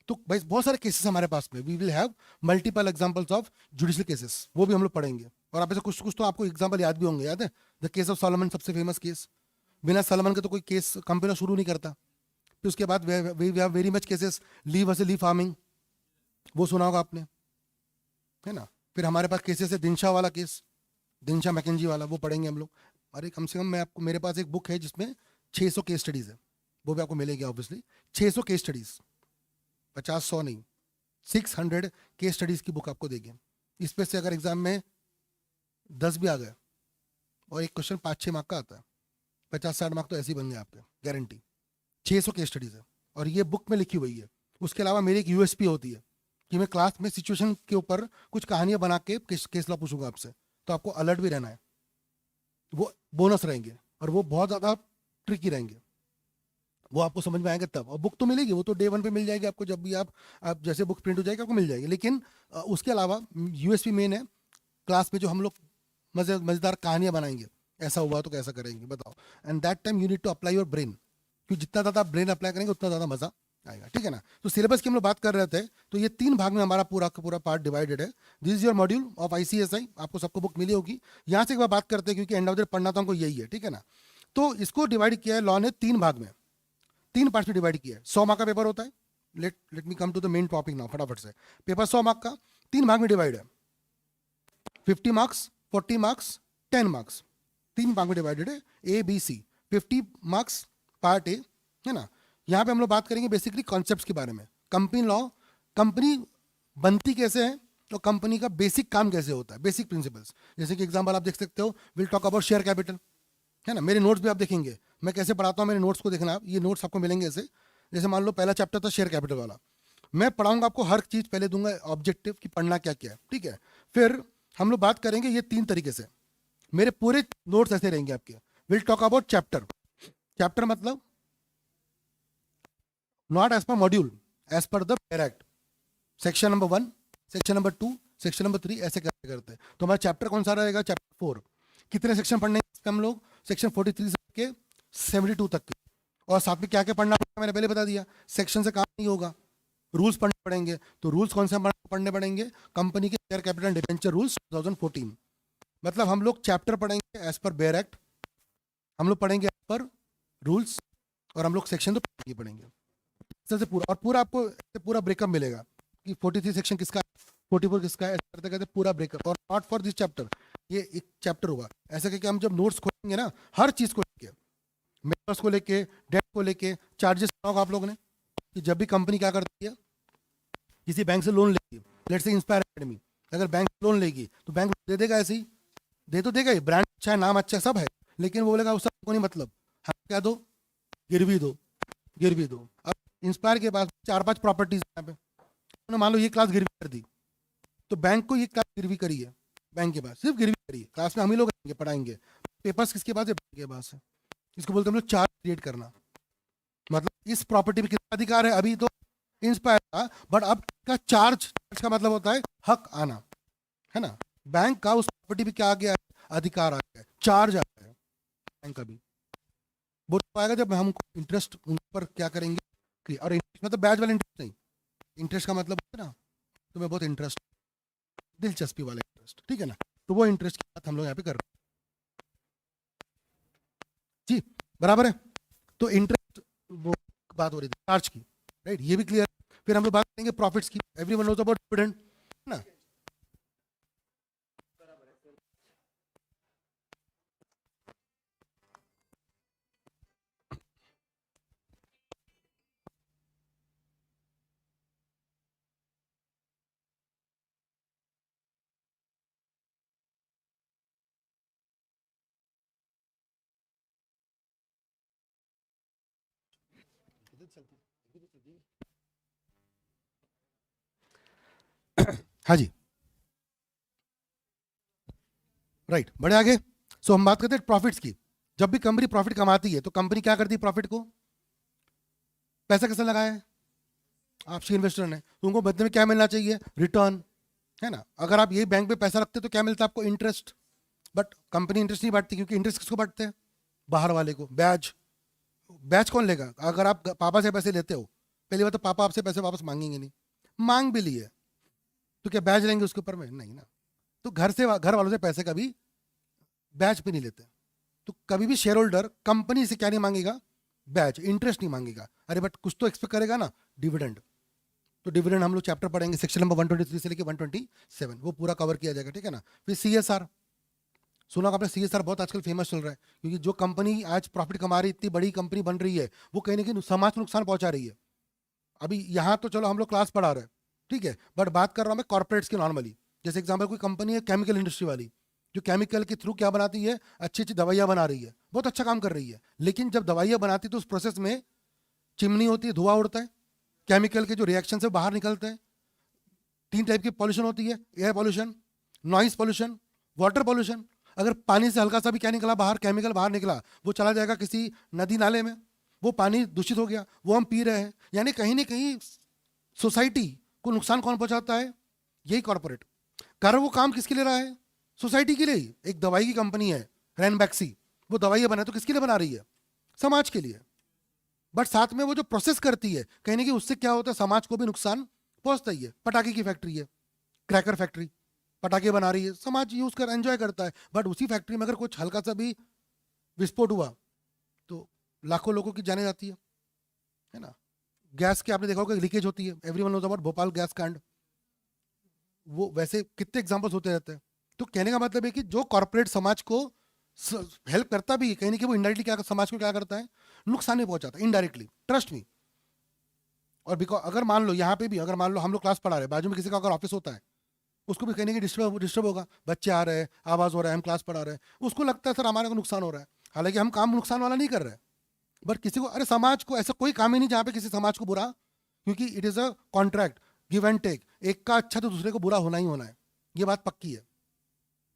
तो भाई बहुत सारे केसेस हमारे पास में, we will have multiple examples of judicial cases, वो भी हम लोग पढ़ेंगे। और आप ऐसे कुछ कुछ तो आपको एग्जांपल याद भी होंगे, याद है द केस ऑफ सॉलोमन, सबसे फेमस केस। बिना सॉलोमन के तो कोई केस कंपनी शुरू नहीं करता। फिर उसके बाद we have very much cases, Lee versus Lee farming, वो सुना होगा आपने, है ना। फिर हमारे पास केसेस है दिनशा वाला केस, दिनशा मैकेंजी वाला, वो पढ़ेंगे हम लोग। अरे कम से कम मैं आपको, मेरे पास एक बुक है जिसमें 600 केस स्टडीज है, वो भी आपको मिलेगी ऑब्वियसली। 600 केस स्टडीज, 50-100 नहीं, 600 केस स्टडीज की बुक आपको देगी। इस पे से अगर एग्जाम में 10 भी आ गए और एक क्वेश्चन 5-6 मार्क का आता है, 50-60 मार्क तो ऐसे ही बन गए आपके, गारंटी। 600 केस स्टडीज है और ये बुक में लिखी हुई है। उसके अलावा मेरी एक यूएसपी होती है कि मैं क्लास में सिचुएशन के ऊपर कुछ कहानियां बना के केस लॉ पूछूंगा आपसे, तो आपको अलर्ट भी रहना है। वो बोनस रहेंगे और वो बहुत ज़्यादा ट्रिकी रहेंगे, वो आपको समझ में आएगा तब। और बुक तो मिलेगी, वो तो डे 1 पे मिल जाएगी आपको, जब भी आप जैसे बुक प्रिंट हो जाएगी आपको मिल जाएगी। लेकिन उसके अलावा यूएसपी मेन है, क्लास में जो हम लोग मज़ेदार कहानियां बनाएंगे, ऐसा हुआ तो कैसा करेंगे बताओ। And that time you need to apply your brain, क्योंकि जितना ज़्यादा ब्रेन अप्लाई करेंगे उतना ज़्यादा मज़ा आएगा, ठीक है ना। तो सिलेबस की हम लोग बात कर रहे थे, तो ये 3 भाग में हमारा पूरा का पूरा पार्ट डिवाइडेड है। This is your module of ICSI, आपको सबको बुक मिली होगी। यहाँ से एक बार बात करते हैं, क्योंकि एंड ऑफ द पढ़ना तो हमको यही है, ठीक है ना। तो इसको डिवाइड किया है लॉ ने 3 भाग में, 3 पार्ट्स में डिवाइड किया है। 100 मार्क का पेपर होता है। Let me come to the main topic now, फटाफट से। पेपर 100 मार्क का 3 भाग में डिवाइड है, 50 मार्क्स, 40 मार्क्स, 10 मार्क्स, 3 भाग में डिवाइडेड है, A B C. 50 marks part A, है ना। यहाँ पे हम लोग बात करेंगे बेसिकली कॉन्सेप्ट्स के बारे में, कंपनी लॉ, कंपनी बनती कैसे है, तो कंपनी का बेसिक काम कैसे होता है, बेसिक प्रिंसिपल्स। जैसे कि एग्जांपल आप देख सकते हो, will talk about share capital, है ना। मेरे नोट्स भी आप देखेंगे, मैं कैसे पढ़ाता हूँ, मेरे नोट्स को देखना आप, ये नोट्स आपको मिलेंगे ऐसे। जैसे मान लो पहला चैप्टर था शेयर कैपिटल वाला, मैं पढ़ाऊंगा आपको हर चीज़, पहले दूंगा ऑब्जेक्टिव कि पढ़ना क्या क्या है, ठीक है। फिर हम लोग बात करेंगे ये 3 तरीके से, मेरे पूरे नोट्स ऐसे रहेंगे आपके। Will talk about chapter, chapter मतलब not as per module, as per the bare act, section number 1, section number 2, section number 3, ऐसे करते करते। तो हमारा चैप्टर कौन सा रहेगा, चैप्टर 4। कितने सेक्शन पढ़ने हैं हम लोग, सेक्शन 43 से के 72 तक के। और साथ में क्या क्या पढ़ना पड़ेगा मैंने पहले बता दिया, सेक्शन से काम नहीं होगा, रूल्स पढ़ने पड़ेंगे। तो रूल्स कौन से पढ़ने पड़ेंगे, कंपनी के शेयर कैपिटल डिबेंचर रूल्स 2014। मतलब हम लोग चैप्टर पढ़ेंगे एज पर बेयर एक्ट, हम लोग पढ़ेंगे एज पर रूल्स, और हम लोग सेक्शन तो पढ़ेंगे से पूरा। और पूरा आपको पूरा ब्रेकअप मिलेगा कि 43 सेक्शन किसका है, 44 किसका है, ऐसे करते करते पूरा ब्रेकअप। और नॉट फॉर दिस चैप्टर, ये एक चैप्टर हुआ ऐसा कि हम जब नोट्स खोलेंगे ना, हर चीज को लेके, मेंबर्स को लेके, डेट को लेके, चार्जेस होगा आप लोगों ने, कि जब भी कंपनी क्या करती है, किसी बैंक से लोन लेगी, लेट्स से इंस्पायर एकेडमी, अगर बैंक लोन लेगी तो बैंक दे देगा, ऐसे ही दे तो देगा ही, ब्रांड अच्छा है, नाम अच्छा है, सब है, लेकिन वो बोलेगा उस सबको नहीं, मतलब हम क्या दो, गिरवी दो, गिरवी दो। अब इंस्पायर के पास 4-5 प्रॉपर्टीज यहाँ पे, उन्होंने मान लो ये क्लास गिरवी कर दी, तो बैंक को ये क्लास गिरवी करी है, बैंक के पास सिर्फ गिरवी करी है, क्लास में हम ही लोग पढ़ाएंगे, पेपर्स किसके पास है, बैंक के पास है। इसको बोलते हैं हम लोग चार्ज क्रिएट करना, मतलब इस प्रॉपर्टी पे कितना अधिकार है, अभी तो इंस्पायर था, बट अब का चार्ज का मतलब होता है हक आना, है ना। बैंक का उस प्रॉपर्टी पे क्या आ गया है, अधिकार आ गया है, चार्ज आ गया है बैंक का भी। वो तो आएगा जब हम इंटरेस्ट उन पर क्या करेंगे, और इंटरेस्ट मतलब ब्याज वाला इंटरेस्ट नहीं, इंटरेस्ट का मतलब है ना, तुम्हें बहुत इंटरेस्ट, दिलचस्पी वाला इंटरेस्ट, ठीक है ना। तो वो इंटरेस्ट की बात हम लोग यहाँ पे कर रहे हैं जी, बराबर है। तो इंटरेस्ट वो बात हो रही थी चार्ज की, राइट, ये भी क्लियर। फिर हम लोग बात करेंगे प्रॉफिट्स की, एवरीवन नोज अबाउट डिविडेंड, है ना। हाँ जी, राइट, बढ़े आगे। सो हम बात करते हैं प्रॉफिट्स की। जब भी कंपनी प्रॉफिट कमाती है तो कंपनी क्या करती है? प्रॉफिट को पैसा कैसे लगाया है? आप इन्वेस्टर ने, तो उनको बदले में क्या मिलना चाहिए? रिटर्न, है ना। अगर आप यही बैंक में पैसा रखते तो क्या मिलता है आपको? इंटरेस्ट। बट कंपनी इंटरेस्ट नहीं बांटती, क्योंकि इंटरेस्ट किसको बांटते हैं? बाहर वाले को। ब्याज, ब्याज कौन लेगा? अगर आप पापा से पैसे लेते हो, पहली बात तो पापा आपसे पैसे वापस मांगेंगे नहीं, मांग भी लिए तो क्या ब्याज लेंगे उसके ऊपर में? नहीं ना। तो घर वालों से पैसे कभी ब्याज पे नहीं लेते। तो कभी भी शेयर होल्डर कंपनी से क्या नहीं मांगेगा? बैच, इंटरेस्ट नहीं मांगेगा। अरे बट कुछ तो एक्सपेक्ट करेगा ना, डिविडेंड। तो डिविडेंड हम लोग चैप्टर पढ़ेंगे सेक्शन नंबर 123 से लेकर 127, वो पूरा कवर किया जाएगा, ठीक है ना। फिर सीएसआर, सुना होगा आपने, सीएसआर बहुत आजकल फेमस चल रहा है, क्योंकि जो कंपनी आज प्रॉफिट कमा रही, इतनी बड़ी कंपनी बन रही है, वो कहीं ना कहीं समाज को नुकसान पहुंचा रही है। अभी यहाँ तो चलो हम लोग क्लास पढ़ा रहे हैं, ठीक है, बट बात कर रहा हूँ मैं कॉर्पोरेट्स की नॉर्मली। जैसे एग्जाम्पल, कोई कंपनी है केमिकल इंडस्ट्री वाली, जो केमिकल के थ्रू क्या बनाती है? अच्छी अच्छी दवाइयाँ बना रही है, बहुत अच्छा काम कर रही है। लेकिन जब दवाइयाँ बनाती है तो उस प्रोसेस में चिमनी होती है, धुआं उड़ता है, केमिकल के जो रिएक्शन से बाहर निकलते हैं। 3 टाइप की पॉल्यूशन होती है, air pollution, noise pollution, water pollution. अगर पानी से हल्का सा भी क्या निकला बाहर, केमिकल बाहर निकला, वो चला जाएगा किसी नदी नाले में, वो पानी दूषित हो गया, वो हम पी रहे हैं। यानी कहीं ना कहीं सोसाइटी को नुकसान कौन पहुंचाता है? यही कॉर्पोरेट। कर वो काम किसके लिए रहा है? सोसाइटी के लिए ही। एक दवाई की कंपनी है रैनबैक्सी, वो दवाइयाँ बनाए तो किसके लिए बना रही है? समाज के लिए। बट साथ में वो जो प्रोसेस करती है, कहीं ना कहीं उससे क्या होता है? समाज को भी नुकसान पहुंचता ही है। पटाखे की फैक्ट्री है, क्रैकर फैक्ट्री, पटाखे बना रही है, समाज यूज कर एंजॉय करता है। बट उसी फैक्ट्री में अगर कुछ हल्का सा भी विस्फोट हुआ तो लाखों लोगों की जाने जाती है ना। गैस के आपने देखा होगा लीकेज होती है, everyone knows about Bhopal gas कांड। वो वैसे कितने एग्जांपल्स होते रहते हैं। तो कहने का मतलब है कि जो कॉर्पोरेट समाज को हेल्प करता भी है, कहीं ना कहीं वो इनडायरेक्टली क्या समाज को क्या करता है? नुकसान नहीं पहुंचाता, इनडायरेक्टली, ट्रस्ट मी। और बिकॉज अगर मान लो यहाँ पे भी, अगर मान लो हम लोग क्लास पढ़ा रहे हैं, बाजू में किसी का अगर ऑफिस होता है, उसको भी कहने की डिस्टर्ब होगा, बच्चे आ रहे हैं, आवाज हो रहा है, हम क्लास पढ़ा रहे हैं, उसको लगता है सर हमारे को नुकसान हो रहा है। हालांकि हम काम नुकसान वाला नहीं कर रहे हैं, बट किसी को, अरे समाज को, ऐसा कोई काम ही नहीं जहाँ पे किसी समाज को बुरा, क्योंकि it is a contract, give and take. एक का अच्छा तो दूसरे को बुरा होना ही होना है, ये बात पक्की है।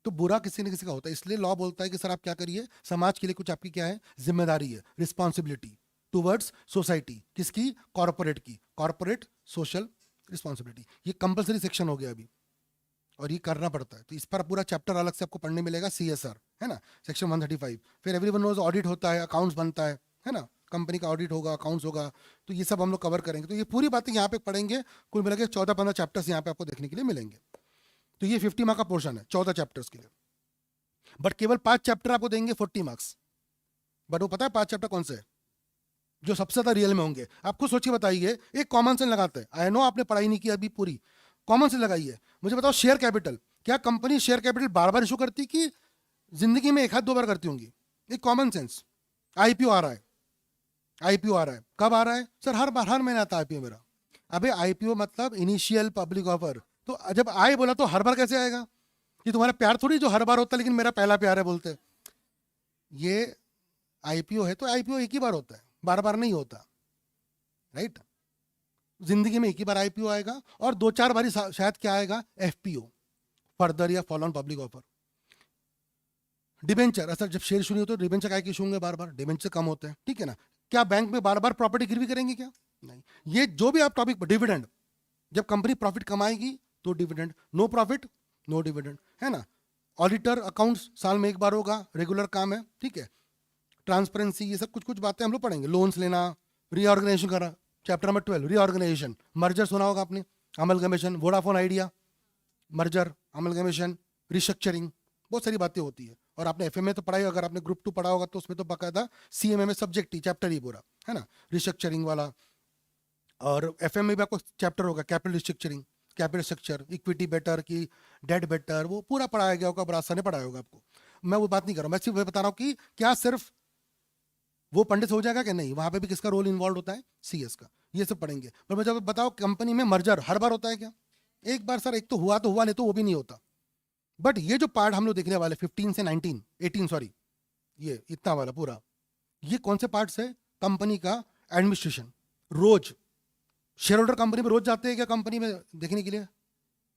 तो बुरा किसी न किसी का होता है, इसलिए लॉ बोलता है कि सर आप क्या करिए, समाज के लिए कुछ आपकी क्या है? जिम्मेदारी है, रिस्पॉन्सिबिलिटी टूवर्ड्स सोसाइटी। किसकी? कॉर्पोरेट की। कॉर्पोरेट सोशल रिस्पॉन्सिबिलिटी, ये कंपलसरी सेक्शन हो गया अभी, और ये करना पड़ता है। तो इस पर पूरा चैप्टर अलग से आपको पढ़ने मिलेगा, सीएसआर, है ना, सेक्शन 135। फिर एवरीवन नोज ऑडिट होता है, अकाउंट्स बनता है ना, कंपनी का ऑडिट होगा, अकाउंट्स होगा, तो ये सब हम लोग कवर करेंगे। तो ये पूरी बातें यहाँ पे पढ़ेंगे, कुल मिला के 14-15 चैप्टर्स यहाँ पे आपको देखने के लिए मिलेंगे। तो ये 50 मार्क का पोर्शन है 14 चैप्टर्स के लिए, बट केवल 5 चैप्टर आपको देंगे 40 मार्क्स। बट वो पता है 5 चैप्टर कौन से है जो सबसे ज्यादा रियल में होंगे? आपको सोच के बताइए, एक कॉमन सेंस लगाते हैं, आई नो आपने पढ़ाई नहीं की अभी पूरी, कॉमन सेंस लगाइए। मुझे बताओ, शेयर कैपिटल, क्या कंपनी शेयर कैपिटल बार बार इशू करती कि जिंदगी में एक हाथ 2 बार करती होंगी? एक कॉमन सेंस। आईपीओ आ रहा है, आईपीओ आ रहा है, कब आ रहा है सर? हर बार, हर महीने आता है आईपीओ मेरा। अबे आईपीओ मतलब इनिशियल पब्लिक ऑफर, तो जब आए बोला तो हर बार कैसे आएगा? ये तुम्हारा प्यार थोड़ी जो हर बार होता है, लेकिन मेरा पहला प्यार है बोलते। ये आईपीओ है तो आईपीओ एक ही बार होता है, बार बार नहीं होता, राइट। जिंदगी में एक ही बार आईपीओ आएगा, और 2-4 बार शायद क्या आएगा? एफपीओ, फर्दर या follow on public offer. Debenture, ऐसा जब शेयर शुरू होते तो डिबेंचर का इशू होंगे बार बार, डिबेंचर कम होते हैं, ठीक है ना। क्या बैंक में बार बार प्रॉपर्टी गिरवी करेंगे क्या? नहीं। ये जो भी आप टॉपिक, डिविडेंड, जब कंपनी प्रॉफिट कमाएगी तो dividend, no profit no dividend, है ना। ऑडिटर अकाउंट्स साल में एक बार होगा, रेगुलर काम है, ठीक है। ट्रांसपेरेंसी, ये सब कुछ कुछ बातें हम लोग पढ़ेंगे। लोन्स लेना, रीऑर्गेनाइजेशन करा, चैप्टर नंबर 12 रीऑर्गेनाइजेशन। मर्जर सुना होगा आपने, amalgamation, Vodafone idea, merger, amalgamation, restructuring, बहुत सारी बातें होती है। और आपने एफएमए तो पढ़ाई, अगर आपने ग्रुप 2 पढ़ा होगा तो उसमें तो बाकायदा सीएमए सब्जेक्ट ही, चैप्टर ही पूरा, है ना, रिस्ट्रक्चरिंग वाला। और एफएम में भी आपको चैप्टर होगा capital restructuring, capital structure, equity better की, डेट बेटर, वो पूरा पढ़ाया गया होगा, बरासा ने पढ़ाया होगा आपको। मैं वो बात नहीं कर रहा हूँ, मैं सिर्फ बता रहा हूँ कि क्या सिर्फ वो पंडित हो जाएगा कि नहीं, वहां पे भी किसका रोल इन्वॉल्व होता है? सीएस का। ये सब पढ़ेंगे। पर मुझे बताओ, कंपनी में मर्जर हर बार होता है क्या? एक बार सर, एक तो हुआ, नहीं तो वो भी नहीं होता। बट ये जो पार्ट हम लोग देखने वाले 15 से 19, 18 सॉरी, ये इतना वाला पूरा, ये कौन से पार्ट्स है? कंपनी का एडमिनिस्ट्रेशन। रोज शेयर होल्डर कंपनी में रोज जाते हैं क्या कंपनी में देखने के लिए?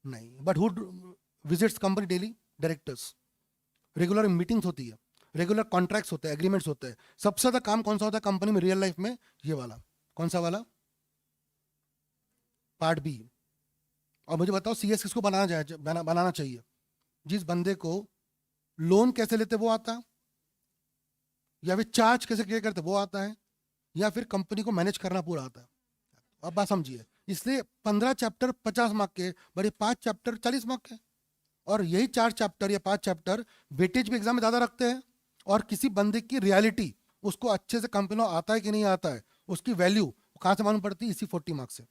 नहीं। But who visits company daily? Directors, regular meetings होती है, रेगुलर कॉन्ट्रैक्ट्स होते हैं, एग्रीमेंट्स होते हैं। सबसे ज़्यादा काम कौन सा होता है कंपनी में रियल लाइफ में? ये वाला। कौन सा वाला? Part B. और मुझे बताओ सीएस किसको बनाना चाहिए? जिस बंदे को लोन कैसे लेते वो आता है, या फिर चार्ज कैसे क्लियर करते वो आता है, या फिर कंपनी को मैनेज करना पूरा आता है। अब बात समझिए। इसलिए 15 चैप्टर 50 मार्क के, बड़े 5 चैप्टर 40 मार्क के। और यही 4 चैप्टर या 5 चैप्टर वेटेज भी एग्जाम में ज़्यादा रखते हैं। और किसी बंदे की रियलिटी, उसको अच्छे से कंपनी में आता है कि नहीं आता है, उसकी वैल्यू कहाँ से मालूम पड़ती है? इसी 40 मार्क्स से।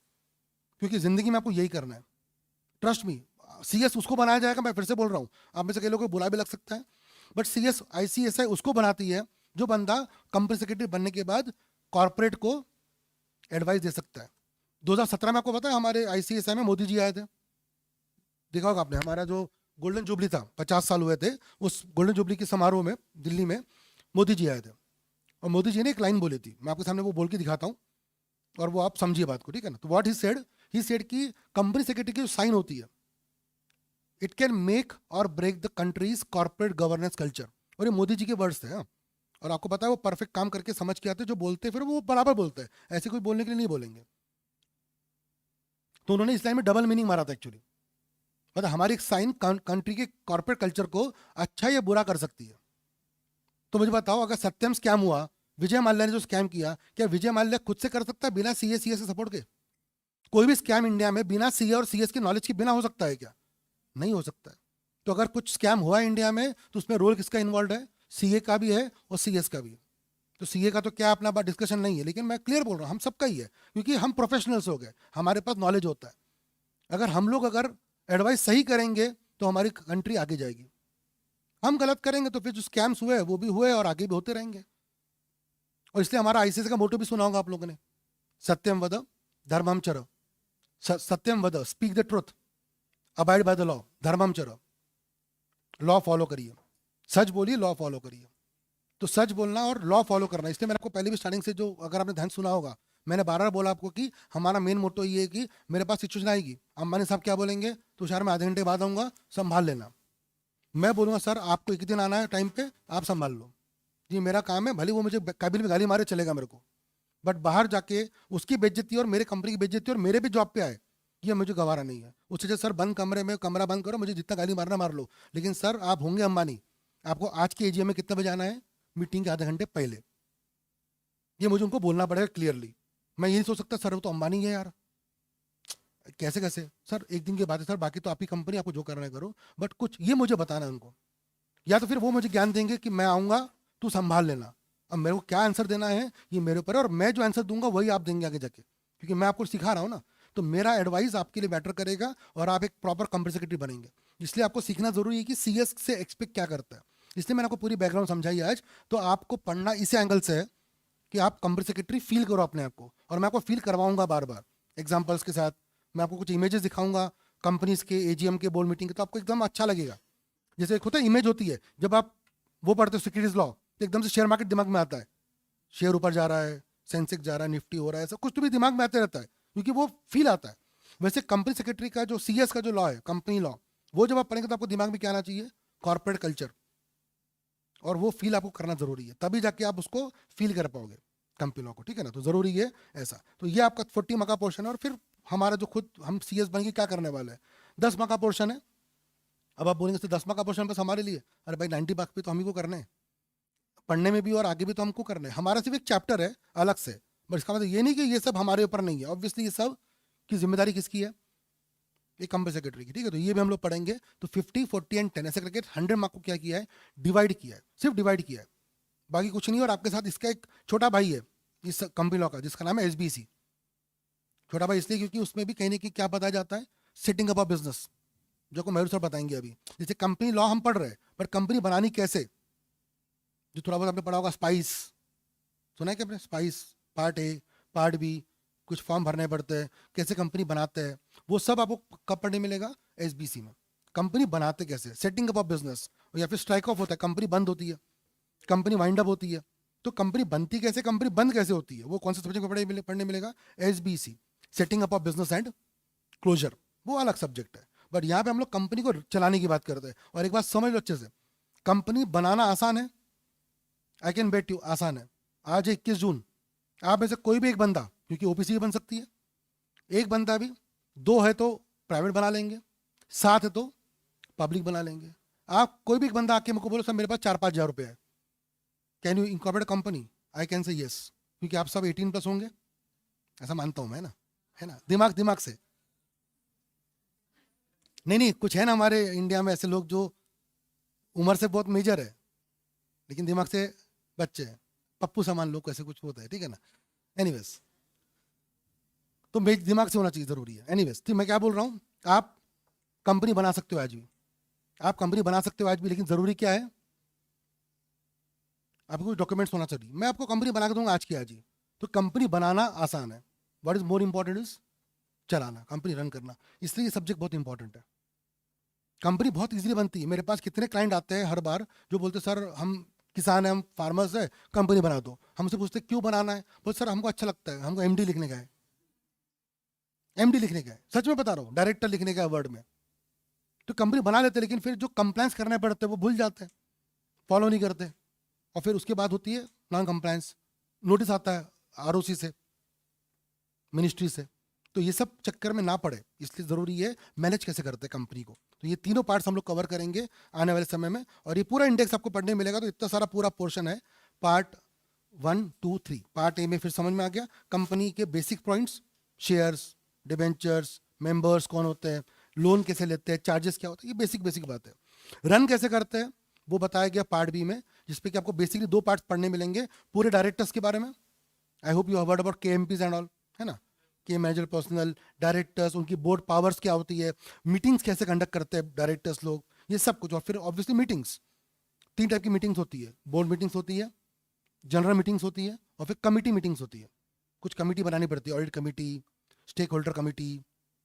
क्योंकि जिंदगी में आपको यही करना है, ट्रस्ट मी। सीएस उसको बनाया जाएगा, मैं फिर से बोल रहा हूँ, आप में से कई लोगों को बुरा भी लग सकता है, बट सीएस आईसीएसआई उसको बनाती है जो बंदा कंपनी सेक्रेटरी बनने के बाद कॉर्पोरेट को एडवाइस दे सकता है। 2017 में आपको पता है हमारे आईसीएसआई में मोदी जी आए थे, देखा होगा आपने। हमारा जो गोल्डन जुबली था, 50 साल हुए थे, उस गोल्डन जुबली के समारोह में दिल्ली में मोदी जी आए थे। और मोदी जी ने एक लाइन बोली थी, मैं आपके सामने वो बोल के दिखाता हूँ और वो आप समझिए बात को, ठीक है ना। तो व्हाट ही सेड कि कंपनी सेक्रेटरी की जो साइन होती है, इट कैन मेक और break the countries corporate governance culture. और ये मोदी जी के वर्ड्स थे, हाँ। और आपको पता है वो परफेक्ट काम करके समझ के आते, जो बोलते फिर वो बराबर बोलते हैं, ऐसे कोई बोलने के लिए नहीं बोलेंगे। तो उन्होंने इस लाइन में डबल मीनिंग मारा था एक्चुअली। मतलब हमारी एक साइन कंट्री के कॉर्पोरेट कल्चर को अच्छा या बुरा कर सकती है। तो मुझे बताओ, अगर सत्यम स्कैम हुआ, विजय माल्या ने जो स्कैम किया, क्या विजय माल्या खुद से कर सकता है बिना सीए के सपोर्ट के? कोई भी स्कैम इंडिया में बिना सीए और सीएस की नॉलेज के बिना हो सकता है क्या? नहीं हो सकता है। तो अगर कुछ स्कैम हुआ है इंडिया में, तो उसमें रोल किसका इन्वॉल्व है? सीए का भी है और सीएस का भी है। तो सीए का तो क्या अपना बात डिस्कशन नहीं है, लेकिन मैं क्लियर बोल रहा हूँ हम सबका ही है, क्योंकि हम प्रोफेशनल्स हो गए, हमारे पास नॉलेज होता है। अगर एडवाइस सही करेंगे तो हमारी कंट्री आगे जाएगी। हम गलत करेंगे तो फिर जो स्कैम्स हुए वो भी हुए और आगे भी होते रहेंगे। और इसलिए हमारा आईसीएस का मोटो भी सुना होगा आप लोगों ने, सत्यम वद धर्मम चर। सत्यम वद, speak the truth, abide by the law, धर्मम चर। लॉ फॉलो करिए, सच बोलिए, लॉ फॉलो करिए। तो सच बोलना और लॉ फॉलो करना, इसलिए मैंने आपको पहले भी स्टार्टिंग से, जो अगर आपने ध्यान सुना होगा, मैंने बार बार बोला आपको कि हमारा मेन मोटो ये है कि मेरे पास सिचुएशन आएगी, अंबानी साहब क्या बोलेंगे, तुषार मैं आधे घंटे बाद आऊँगा, संभाल लेना। मैं बोलूँगा सर आपको एक दिन आना है टाइम पे, आप संभाल लो, ये मेरा काम है। भले वो मुझे कैबिन में गाली मारे चलेगा मेरे को, बट बाहर जाके उसकी बेइज्जती और मेरे कंपनी की बेइज्जती और मेरे भी जॉब पे आए, ये मुझे गवारा नहीं है। उससे जो सर बंद कमरे में कमरा बंद करो, मुझे जितना गाली मारना मार लो, लेकिन सर आप होंगे अंबानी, आपको आज के एजीएम में कितने बजे आना है? मीटिंग के आधे घंटे पहले। ये मुझे उनको बोलना पड़ेगा क्लियरली। मैं ये नहीं सोच सकता सर वो तो अंबानी है यार, कैसे कैसे। सर एक दिन की बात है सर, बाकी तो आपकी कंपनी, आपको जो करना है करो, बट कुछ ये मुझे बताना है उनको। या तो फिर वो मुझे ज्ञान देंगे कि मैं आऊँगा, तू संभाल लेना। अब मेरे को क्या आंसर देना है ये मेरे ऊपर है, और मैं जो आंसर दूंगा वही आप देंगे आगे जाके, क्योंकि मैं आपको सिखा रहा हूँ ना। तो मेरा एडवाइस आपके लिए मैटर करेगा और आप एक प्रॉपर कंपनी सेक्रेटरी बनेंगे। इसलिए आपको सीखना जरूरी है कि सीएस से एक्सपेक्ट क्या करता है। इसलिए मैंने आपको पूरी बैकग्राउंड समझाई आज। तो आपको पढ़ना इस एंगल से है कि आप कंपनी सेक्रेटरी फील करो अपने आप को, और मैं आपको फील करवाऊंगा बार बार एग्जाम्पल्स के साथ। मैं आपको कुछ इमेजेस दिखाऊंगा कंपनीज के, एजीएम के, बोर्ड मीटिंग के, तो आपको एकदम अच्छा लगेगा। जैसे एक होता है इमेज होती है, जब आप वो पढ़ते हो सिक्योरिटीज लॉ, तो एकदम से शेयर मार्केट दिमाग में आता है, शेयर ऊपर जा रहा है, सेंसेक्स जा रहा है, निफ्टी हो रहा है, ऐसा कुछ तो भी दिमाग में आते रहता है, क्योंकि वो फील आता है। वैसे कंपनी सेक्रेटरी का जो सीएस का जो लॉ है, कंपनी लॉ, वो जब आप पढ़ेंगे तो आपको दिमाग में क्या आना चाहिए? Corporate culture. और वो फील आपको करना जरूरी है, तभी जाके आप उसको फील कर पाओगे कंपनी लॉ को, ठीक है ना। तो जरूरी है ऐसा। तो ये आपका 40 मार्क का पोर्शन है। और फिर हमारा जो खुद हम सीएस बन के क्या करने वाले हैं, 10 मार्क का पोर्शन है। अब आप बोलेंगे 10 मार्क का पोर्शन बस हमारे लिए, अरे भाई 90 मार्क्स पे तो हम ही को करने हैं, पढ़ने में भी और आगे भी तो हमको करना है। हमारा सिर्फ एक चैप्टर है अलग से, बट इसका मतलब ये नहीं कि ये सब हमारे ऊपर नहीं है। ऑब्वियसली ये सब की जिम्मेदारी किसकी है? एक कंपनी सेक्रेटरी की, ठीक है। तो ये भी हम लोग पढ़ेंगे। तो 50, 40 एंड 10 ऐसे करके 100 मार्क को क्या किया है? डिवाइड किया है, सिर्फ डिवाइड किया है, बाकी कुछ नहीं। और आपके साथ इसका एक छोटा भाई है इस कंपनी लॉ का, जिसका नाम है एसबीसी। छोटा भाई इसलिए क्योंकि उसमें भी कहीं ना कहीं क्या बताया जाता है? सेटिंग अप अ बिजनेस, जो को मयूर सर बताएंगे अभी। जैसे कंपनी लॉ हम पढ़ रहे हैं, पर कंपनी बनानी कैसे, जो थोड़ा बहुत आपने पढ़ा होगा, स्पाइस सुना है क्या आपने? Spice, part A, part B, कुछ फॉर्म भरने पड़ते हैं, कैसे कंपनी बनाते हैं, वो सब आपको कब पढ़ने मिलेगा? एसबीसी में। कंपनी बनाते कैसे, सेटिंग अप ऑफ बिजनेस, या फिर स्ट्राइक ऑफ होता है, कंपनी बंद होती है, कंपनी वाइंड अप होती है। तो कंपनी बनती कैसे, कंपनी बंद कैसे होती है, वो कौन से सब्जेक्ट में पढ़ने मिलेगा? SBC, setting up of business and closure, वो अलग सब्जेक्ट है। बट यहाँ पे हम लोग कंपनी को चलाने की बात करते हैं। और एक बात समझ लो अच्छे से, कंपनी बनाना आसान है, आई कैन बेट यू आसान है। आज 21 जून, आप में से कोई भी एक बंदा, क्योंकि ओपीसी भी बन सकती है, एक बंदा भी, 2 है तो प्राइवेट बना लेंगे, 7 है तो पब्लिक बना लेंगे। आप कोई भी एक बंदा आके मुझको बोलो सर मेरे पास 4-5 हज़ार रुपये है, can you incorporate company? I can say yes, क्योंकि आप सब 18+ होंगे, ऐसा मानता हूं मैं ना, है ना, दिमाग दिमाग से। नहीं, कुछ है ना हमारे इंडिया में ऐसे लोग जो उम्र से बहुत मेजर है लेकिन दिमाग से बच्चे हैं, पप्पू समान लोग, ऐसे कुछ होता है, ठीक है ना। एनीवेज, तो दिमाग से होना चाहिए, जरूरी है। एनीवेज, तो मैं क्या बोल रहा हूँ, आप कंपनी बना सकते हो आज भी, आप कंपनी बना सकते हो आज भी, लेकिन जरूरी क्या है, आपको कुछ डॉक्यूमेंट्स होना चाहिए। मैं आपको कंपनी बना के दूंगा आज की आज ही, तो कंपनी बनाना आसान है, what is more important is चलाना, कंपनी रन करना। इसलिए ये सब्जेक्ट बहुत इंपॉर्टेंट है। कंपनी बहुत इजीली बनती है। मेरे पास कितने क्लाइंट आते हैं हर बार जो बोलते सर हम किसान हैं, हम फार्मर्स है, कंपनी बना दो। हमसे पूछते क्यों बनाना है, बोलते सर हमको अच्छा लगता है, हमको एमडी लिखने का है, एमडी लिखने का है, सच में बता रहा हूँ, डायरेक्टर लिखने का है वर्ड में। तो कंपनी बना लेते, लेकिन फिर जो कंप्लायंस करने पड़ते हैं वो भूल जाते हैं, फॉलो नहीं करते, और फिर उसके बाद होती है नॉन कंप्लायंस, नोटिस आता है आरओसी से, मिनिस्ट्री से। तो ये सब चक्कर में ना पड़े, इसलिए ज़रूरी है मैनेज कैसे करते हैं कंपनी को। तो ये तीनों पार्ट्स हम लोग कवर करेंगे आने वाले समय में, और ये पूरा इंडेक्स आपको पढ़ने मिलेगा। तो इतना सारा पूरा पोर्शन है, पार्ट 1, 2, 3। पार्ट ए में फिर समझ में आ गया कंपनी के basic points, shares, debentures, members कौन होते हैं, लोन कैसे लेते हैं, चार्जेस क्या होते हैं, ये बेसिक बेसिक बात है। रन कैसे करते हैं वो बताया गया पार्ट बी में, जिसपे कि आपको बेसिकली 2 पार्ट्स पढ़ने मिलेंगे पूरे डायरेक्टर्स के बारे में। आई hope you have heard about KMPs and all, है ना, के मैनेजर पर्सनल डायरेक्टर्स, उनकी बोर्ड पावर्स क्या होती है, मीटिंग्स कैसे कंडक्ट करते हैं डायरेक्टर्स लोग, ये सब कुछ। और फिर ऑब्वियसली मीटिंग्स, 3 टाइप की मीटिंग्स होती है, बोर्ड मीटिंग्स होती है, जनरल मीटिंग्स होती है, और फिर कमिटी मीटिंग्स होती है। कुछ कमिटी बनानी पड़ती है, audit committee, stakeholder committee,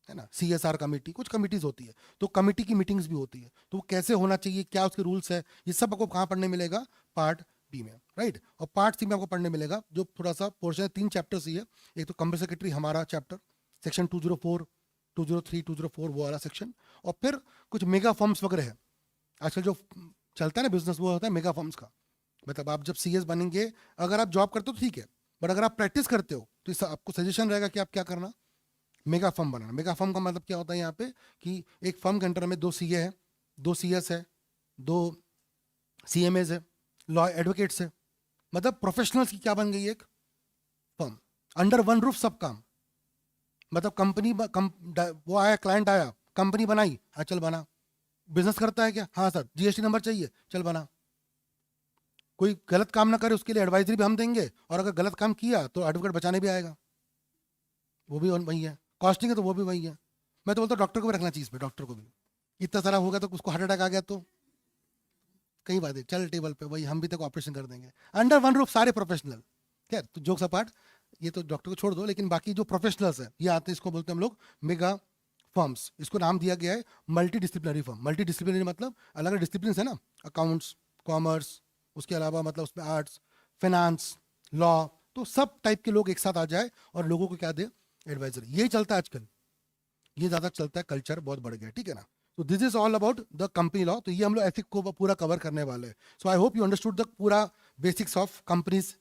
है ना, CSR कमिटी, कुछ कमिटीज होती है। तो कमिटी की मीटिंग्स भी होती है, तो वो कैसे होना चाहिए, क्या उसके रूल्स है, ये सब आपको कहाँ पढ़ने मिलेगा, पार्ट बी में, राइट। और पार्ट सी में आपको पढ़ने मिलेगा जो थोड़ा सा पोर्शन है, 3 चैप्टर्स ही है। एक तो कंपनी सेक्रेटरी हमारा चैप्टर, सेक्शन 204, 203, 204 वो वाला सेक्शन, और फिर कुछ मेगा फर्म्स वगैरह है। आजकल जो चलता है ना बिजनेस, वो होता है मेगा फर्म्स का। मतलब आप जब CS बनेंगे, अगर आप जॉब करते हो तो ठीक है, बट अगर आप प्रैक्टिस करते हो तो इस आपको सजेशन रहेगा कि आप क्या करना, मेगा फर्म बनाना। मेगा फर्म का मतलब क्या होता है यहाँ पे, कि एक फर्म के अंडर में 2 CA है, 2 CS है, 2 CMAs है, लॉ एडवोकेट्स है, मतलब प्रोफेशनल्स की क्या बन गई एक फर्म, अंडर वन रूफ सब काम। मतलब कंपनी वो आया, क्लाइंट आया, कंपनी बनाई, हाँ चल बना। बिजनेस करता है क्या, हाँ सर, GST नंबर चाहिए, चल बना। कोई गलत काम ना करे उसके लिए एडवाइजरी भी हम देंगे, और अगर गलत काम किया तो एडवोकेट बचाने भी आएगा, वो भी वही है। कॉस्टिंग है तो वो भी वही है। मैं तो बोलता हूँ डॉक्टर को भी रखना चाहिए इसमें, डॉक्टर को भी। इतना सारा होगा तो उसको हार्ट अटैक आ गया तो कई बात है, चल टेबल पे वही, हम भी तक ऑपरेशन कर देंगे। अंडर वन रूफ सारे प्रोफेशनल, खैर तो जोक्स अपार्ट, ये तो डॉक्टर को छोड़ दो, लेकिन बाकी जो प्रोफेशनल्स है ये आते हैं, इसको बोलते हैं हम लोग मेगा फर्म्स। इसको नाम दिया गया है multi disciplinary firm. Multi disciplinary मतलब अलग अलग डिसिप्लिन है ना, अकाउंट्स, कॉमर्स, उसके अलावा मतलब उसमें आर्ट्स, फाइनेंस, लॉ, तो सब टाइप के लोग एक साथ आ जाए और लोगों को क्या दे, एडवाइजरी। यही चलता है आजकल, ये ज़्यादा चलता है, कल्चर बहुत बढ़ गया, ठीक है ना। तो this is all about the company law. तो ये हम लोग एथिक को पूरा कवर करने वाले हैं। So I hope you understood the पूरा बेसिक्स ऑफ कंपनीज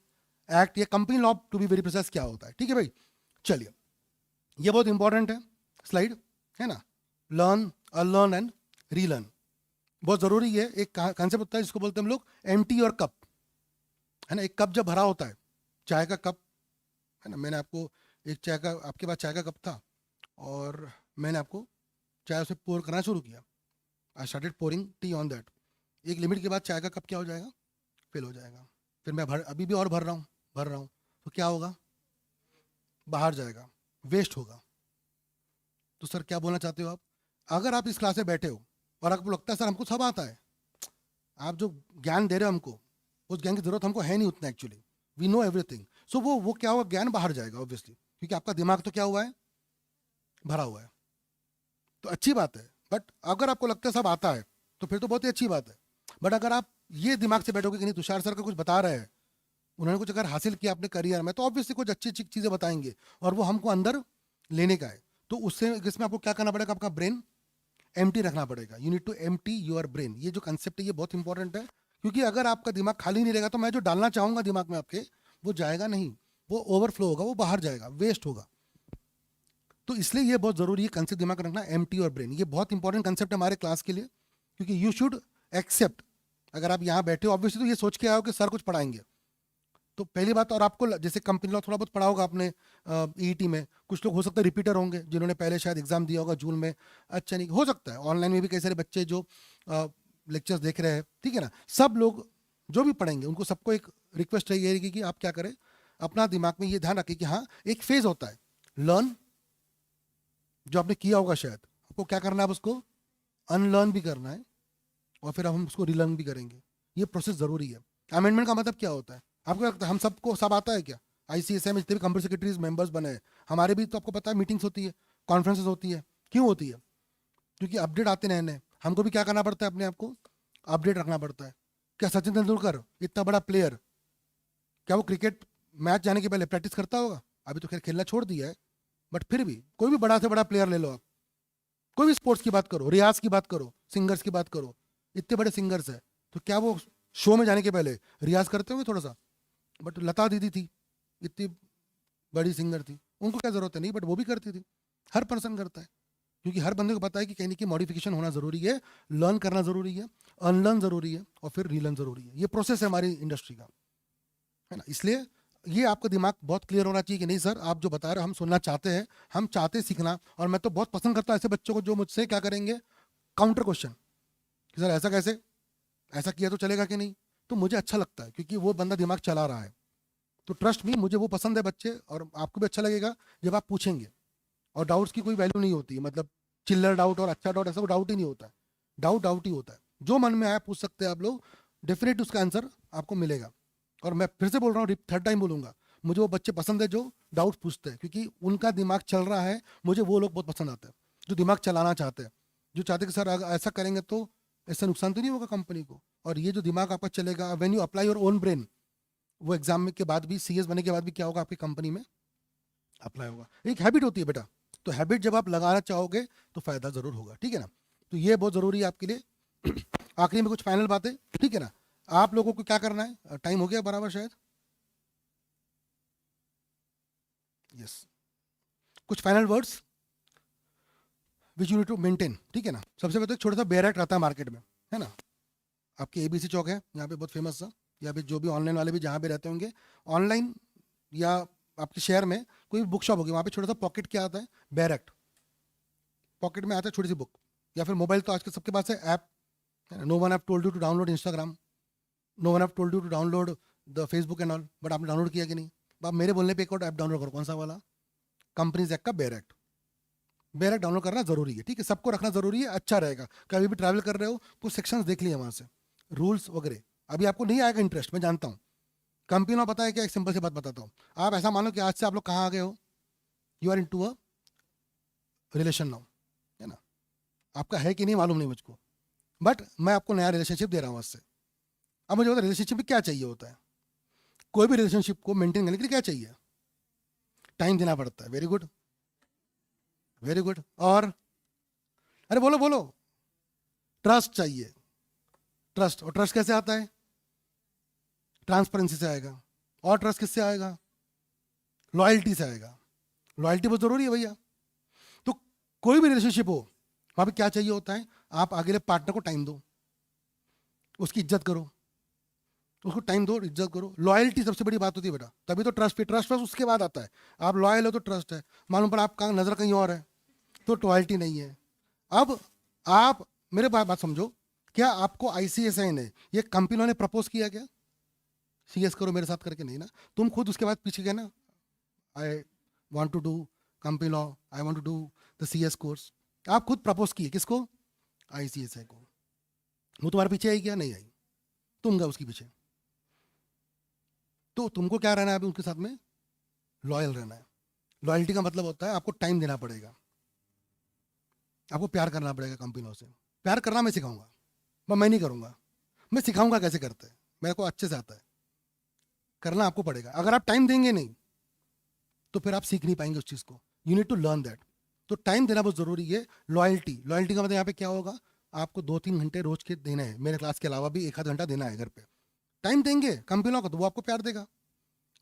एक्ट, ये company law to be very precise क्या होता है, ठीक है भाई। चलिए, ये बहुत इंपॉर्टेंट है स्लाइड, है ना, लर्न, अनलर्न एंड रीलर्न, बहुत जरूरी है। एक कॉन्सेप्ट होता है जिसको बोलते हैं हम लोग एम्प्टी और कप, है ना। एक कप जब भरा होता है, चाय का कप, है ना, मैंने आपको एक चाय का, आपके पास चाय का कप था और मैंने आपको चाय उसे पोर करना शुरू किया, I started pouring T on that. एक लिमिट के बाद चाय का कप क्या हो जाएगा, फिल हो जाएगा। फिर मैं अभी भी और भर रहा हूँ, तो क्या होगा, बाहर जाएगा, वेस्ट होगा। तो सर क्या बोलना चाहते हो आप, अगर आप इस क्लास में बैठे हो और आपको लगता है सर हमको सब आता है, आप जो ज्ञान दे रहे हो हमको, उस ज्ञान की जरूरत हमको है नहीं उतना, एक्चुअली वी नो एवरीथिंग। सो वो क्या होगा, ज्ञान बाहर जाएगा ऑब्वियसली, क्योंकि आपका दिमाग तो क्या हुआ है, भरा हुआ है। तो अच्छी बात है, बट अगर आपको लगता है सब आता है तो फिर तो बहुत ही अच्छी बात है। बट अगर आप ये दिमाग से बैठोगे कि नहीं तुषार सर का कुछ बता रहे हैं, उन्होंने कुछ अगर हासिल किया अपने करियर में, तो ऑब्वियसली कुछ अच्छी अच्छी चीज़ें बताएंगे और वो हमको अंदर लेने का है। तो उससे इसमें आपको क्या करना पड़ेगा, आपका ब्रेन एम्प्टी रखना पड़ेगा. You need to empty your brain. ये जो कंसेप्ट है ये बहुत इंपॉर्टेंट है, क्योंकि अगर आपका दिमाग खाली नहीं रहेगा तो मैं जो डालना चाहूंगा दिमाग में आपके वो जाएगा नहीं, वो ओवरफ्लो होगा, वो बाहर जाएगा, वेस्ट होगा. तो इसलिए ये बहुत जरूरी है कंसेप्ट दिमाग में रखना, एम्प्टी योर ब्रेन. ये बहुत इंपॉर्टेंट कंसेप्ट है हमारे क्लास के लिए, क्योंकि यू शुड एक्सेप्ट. अगर आप यहाँ बैठे हो ऑब्वियसली तो ये सोच के आओ कि सर कुछ पढ़ाएंगे, तो पहली बात. और आपको जैसे कंपनी लॉ थोड़ा बहुत पढ़ा होगा आपने ईईटी में, कुछ लोग हो सकता है रिपीटर होंगे जिन्होंने पहले शायद एग्जाम दिया होगा जून में. अच्छा नहीं हो सकता है ऑनलाइन में भी कई सारे बच्चे जो लेक्चर्स देख रहे हैं, ठीक है ना. सब लोग जो भी पढ़ेंगे उनको सबको एक रिक्वेस्ट ये रहेगी कि आप क्या करें, अपना दिमाग में ये ध्यान रखें कि हाँ एक फेज होता है लर्न, जो आपने किया होगा शायद, आपको क्या करना है, आप उसको अनलर्न भी करना है और फिर हम उसको रिलर्न भी करेंगे. ये प्रोसेस जरूरी है. अमेंडमेंट का मतलब क्या होता है आपको लगता है हम सबको सब आता है क्या? आईसीएसआई में जितने भी कंपनी सेक्रेटरीज मेंबर्स बने हैं हमारे भी, तो आपको पता है मीटिंग्स होती है, कॉन्फ्रेंसेस होती है. क्यों होती है? क्योंकि अपडेट आते नए नए, हमको भी क्या करना पड़ता है, अपने आप को अपडेट रखना पड़ता है. क्या सचिन तेंदुलकर इतना बड़ा प्लेयर, क्या वो क्रिकेट मैच जाने के पहले प्रैक्टिस करता होगा? अभी तो खैर खेलना छोड़ दिया है, बट फिर भी कोई भी बड़ा से बड़ा प्लेयर ले लो आप, कोई भी स्पोर्ट्स की बात करो, रियाज की बात करो, सिंगर्स की बात करो, इतने बड़े सिंगर्स है, तो क्या वो शो में जाने के पहले रियाज करते होंगे थोड़ा सा? बट लता दीदी थी, इतनी बड़ी सिंगर थी, उनको क्या जरूरत है? नहीं, बट वो भी करती थी. हर पर्सन करता है, क्योंकि हर बंदे को पता है कि कहीं ना कहीं मॉडिफिकेशन होना जरूरी है, लर्न करना जरूरी है, अनलर्न जरूरी है और फिर रीलर्न जरूरी है. ये प्रोसेस है हमारी इंडस्ट्री का, है ना. इसलिए ये आपका दिमाग बहुत क्लियर होना चाहिए कि नहीं सर आप जो बता रहे हो हम सुनना चाहते हैं, हम चाहते सीखना. और मैं तो बहुत पसंद करता हूँ ऐसे बच्चों को जो मुझसे क्या करेंगे, काउंटर क्वेश्चन कि सर ऐसा कैसे, ऐसा किया तो चलेगा कि नहीं. तो मुझे अच्छा लगता है क्योंकि वो बंदा दिमाग चला रहा है. तो ट्रस्ट मी, मुझे वो पसंद है बच्चे, और आपको भी अच्छा लगेगा जब आप पूछेंगे. और डाउट्स की कोई वैल्यू नहीं होती है, मतलब चिल्लर डाउट और अच्छा डाउट, ऐसा कोई डाउट ही नहीं होता है. डाउट डाउट ही होता है. जो मन में आया पूछ सकते हैं आप लोग, डेफिनेट उसका आंसर आपको मिलेगा. और मैं फिर से बोल रहा हूँ, थर्ड टाइम बोलूंगा, मुझे वो बच्चे पसंद है जो डाउट पूछते हैं, क्योंकि उनका दिमाग चल रहा है. मुझे वो लोग बहुत पसंद आते हैं जो दिमाग चलाना चाहते हैं, जो चाहते हैं कि सर अगर ऐसा करेंगे तो ऐसा नुकसान तो नहीं होगा कंपनी को. और ये जो दिमाग आपका चलेगा, when you apply your own brain, वो एग्जाम में के बाद भी, सीएस बनने के बाद भी क्या होगा, आपकी कंपनी में अप्लाई होगा. एक हैबिट होती है बेटा, तो हैबिट जब आप लगाना चाहोगे तो फायदा जरूर होगा, ठीक है ना. तो ये बहुत जरूरी है आपके लिए. आखिरी में कुछ फाइनल बातें, ठीक है ना. आप लोगों को क्या करना है, टाइम हो गया बराबर शायद, यस. कुछ final words which you need to maintain, ठीक है ना. सबसे पहले एक छोटा सा बेयर एक्ट रहता है मार्केट में, है ना. आपके एबीसी चौक है यहाँ पे बहुत फेमस था, या फिर जो भी ऑनलाइन वाले भी जहाँ पे रहते होंगे ऑनलाइन, या आपके शहर में कोई बुक शॉप होगी, वहाँ पे छोटा सा पॉकेट क्या आता है, बेयर एक्ट. पॉकेट में आता है छोटी सी बुक, या फिर मोबाइल तो आजकल सबके पास है app. No one have told you to download Instagram, no one have told you to download the Facebook and all, but आपने डाउनलोड किया कि नहीं? आप मेरे बोलने पे एक और ऐप डाउनलोड करो, कौन सा वाला, कंपनीज एक्ट का bare act. Bare act download करना जरूरी है, ठीक है, सबको रखना जरूरी है, अच्छा रहेगा. कभी भी ट्रैवल कर रहे हो कुछ सेक्शंस देख लिए वहाँ से, रूल्स वगैरह. अभी आपको नहीं आएगा इंटरेस्ट, मैं जानता हूँ. कंपनी में पता है क्या, एक सिंपल सी बात बताता हूँ. आप ऐसा मानो कि आज से आप लोग कहाँ आ गए हो, you are into a relation now, है ना. आपका है कि नहीं मालूम नहीं मुझको, बट मैं आपको नया रिलेशनशिप दे रहा हूँ आज से. अब मुझे बता रिलेशनशिप में क्या चाहिए होता है, कोई भी रिलेशनशिप को मेंटेन करने के लिए क्या चाहिए, टाइम देना पड़ता है. Very good, very good. और अरे बोलो बोलो, ट्रस्ट चाहिए. ट्रस्ट, और ट्रस्ट कैसे आता है, ट्रांसपेरेंसी से आएगा. और ट्रस्ट किससे आएगा, लॉयल्टी से आएगा. लॉयल्टी बहुत जरूरी है भैया. तो कोई भी रिलेशनशिप हो वहां पे क्या चाहिए होता है, आप अगले पार्टनर को टाइम दो, उसकी इज्जत करो, उसको टाइम दो, इज्जत करो. लॉयल्टी सबसे बड़ी बात होती है बेटा, तभी तो ट्रस्ट, ट्रस्ट उसके बाद आता है. आप लॉयल हो तो ट्रस्ट है, मालूम पड़ा आपका नजर कहीं और है तो लॉयल्टी नहीं है. अब आप मेरे बात समझो, क्या आपको आईसीएसआई ने, ये कंपनी ने प्रपोज किया क्या, सीएस करो मेरे साथ करके? नहीं ना. तुम खुद उसके बाद पीछे गए ना, I want to do company law, I want to do the CS course. आप खुद प्रपोज किए किसको, आईसीएसआई को. वो तुम्हारे पीछे आई क्या, नहीं आई, तुम गए उसके पीछे. तो तुमको क्या रहना है अभी उनके साथ में, लॉयल रहना है. लॉयल्टी का मतलब होता है आपको टाइम देना पड़ेगा, आपको प्यार करना पड़ेगा कंपनियों से. प्यार करना मैं सिखाऊंगा, मैं नहीं करूंगा, मैं सिखाऊंगा कैसे करते हैं, मेरे को अच्छे से आता है. करना आपको पड़ेगा. अगर आप टाइम देंगे नहीं तो फिर आप सीख नहीं पाएंगे उस चीज़ को. You need to learn that. तो टाइम देना बहुत ज़रूरी है। लॉयल्टी, लॉयल्टी का मतलब यहाँ पे क्या होगा, आपको 2-3 घंटे रोज के देने हैं, मेरे क्लास के अलावा भी 1 आध घंटा देना है घर पे। टाइम देंगे कंपनी को तो वो आपको प्यार देगा,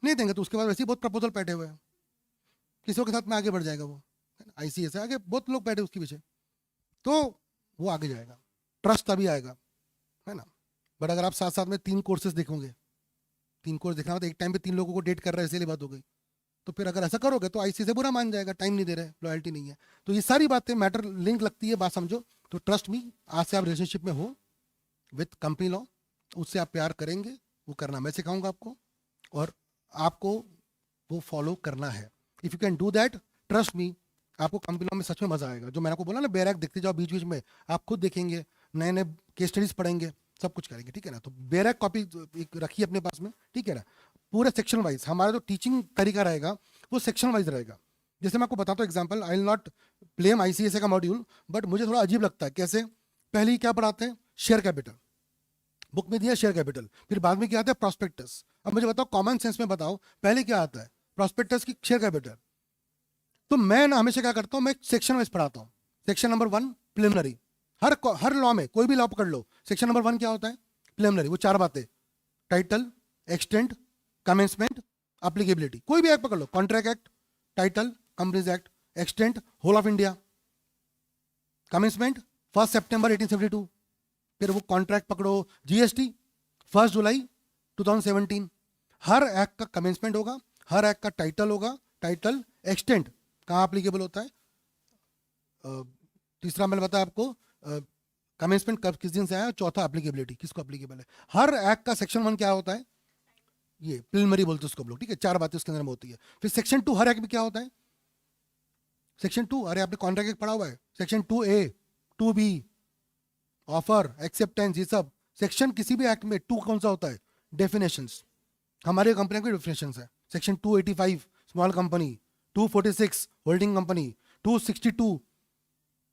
नहीं देंगे तो उसके बाद वैसे ही बहुत प्रपोजल बैठे हुए हैं, किसी के साथ में आगे बढ़ जाएगा वो, ICS है, आगे बहुत लोग बैठे उसके पीछे, तो वो आगे जाएगा, ट्रस्ट तभी आएगा, है ना। बट अगर आप साथ साथ में 3 कोर्सेज देखोगे, 3 कोर्स देखना हो तो एक टाइम पे 3 लोगों को डेट कर रहे हैं, इसलिए बात हो गई। तो फिर अगर ऐसा करोगे तो ICS से बुरा मान जाएगा, टाइम नहीं दे रहे, लॉयल्टी नहीं है। तो ये सारी बातें मैटर लिंक लगती है, बात समझो। तो ट्रस्ट मी, आज से आप रिलेशनशिप में हो विथ कंपनी लॉ, उससे आप प्यार करेंगे, वो करना मैं सिखाऊंगा आपको, और आपको वो फॉलो करना है। If you can do that, trust me, आपको कंपनी लॉ में सच में मजा आएगा। जो मैंने आपको बोला ना, बेरैक देखते जाओ बीच बीच में, आप खुद देखेंगे, नए नए केस स्टडीज पढ़ेंगे, सब कुछ करेंगे, ठीक है ना। तो बेरैक कॉपी एक रखिए अपने पास में, ठीक है ना। पूरे सेक्शन वाइज हमारा जो टीचिंग तरीका रहेगा वो सेक्शन वाइज रहेगा। जैसे मैं आपको बताता हूँ example, I will not blame ICSA का मॉड्यूल, बट मुझे थोड़ा अजीब लगता है। कैसे? पहले ही क्या पढ़ाते हैं? शेयर कैपिटल, बुक में दिया शेयर कैपिटल, फिर बाद में क्या आता है? प्रॉस्पेक्टस। अब मुझे बताओ, कॉमन सेंस में बताओ, पहले क्या आता है? प्रॉस्पेक्टस की शेयर कैपिटल। तो मैं ना हमेशा क्या करता हूँ, मैं सेक्शन वाइज पढ़ाता हूँ। सेक्शन नंबर 1 प्रिलिमिनरी, हर लॉ में कोई भी लॉ पकड़ लो, सेक्शन नंबर 1 क्या होता है? प्रिलिमिनरी। वो 4 बातें, टाइटल, एक्सटेंट, कमेंसमेंट, एप्लीकेबिलिटी। कोई भी एक्ट पकड़ लो, contract act, title, companies act, extent, whole of India, commencement 1 सितंबर 1872, फिर वो कॉन्ट्रैक्ट पकड़ो, GST 1 जुलाई 2017। हर एक्ट का कमेंसमेंट होगा, हर एक्ट का टाइटल होगा, टाइटल, एक्सटेंट कहाँ एप्लीकेबल होता है, तीसरा मैंने बताया आपको कमेंसमेंट कब किस दिन से आया, चौथा एप्लीकेबिलिटी किसको एप्लीकेबल है। हर एक्ट का सेक्शन 1 क्या होता है? ये प्रिलिमिनरी बोलते हैं उसको हम लोग, ठीक है। 4 बातें उसके अंदर में होती है। फिर सेक्शन 2 हर एक्ट में क्या होता है? सेक्शन 2, अरे आपने कॉन्ट्रैक्ट एक्ट पढ़ा हुआ है, section 2A 2B, offer, acceptance, ये सब सेक्शन किसी भी एक्ट में 2 कौन सा होता है? डेफिनेशंस। हमारे कंपनी के डेफिनेशंस है। Section 285 small company, 246 holding company, 262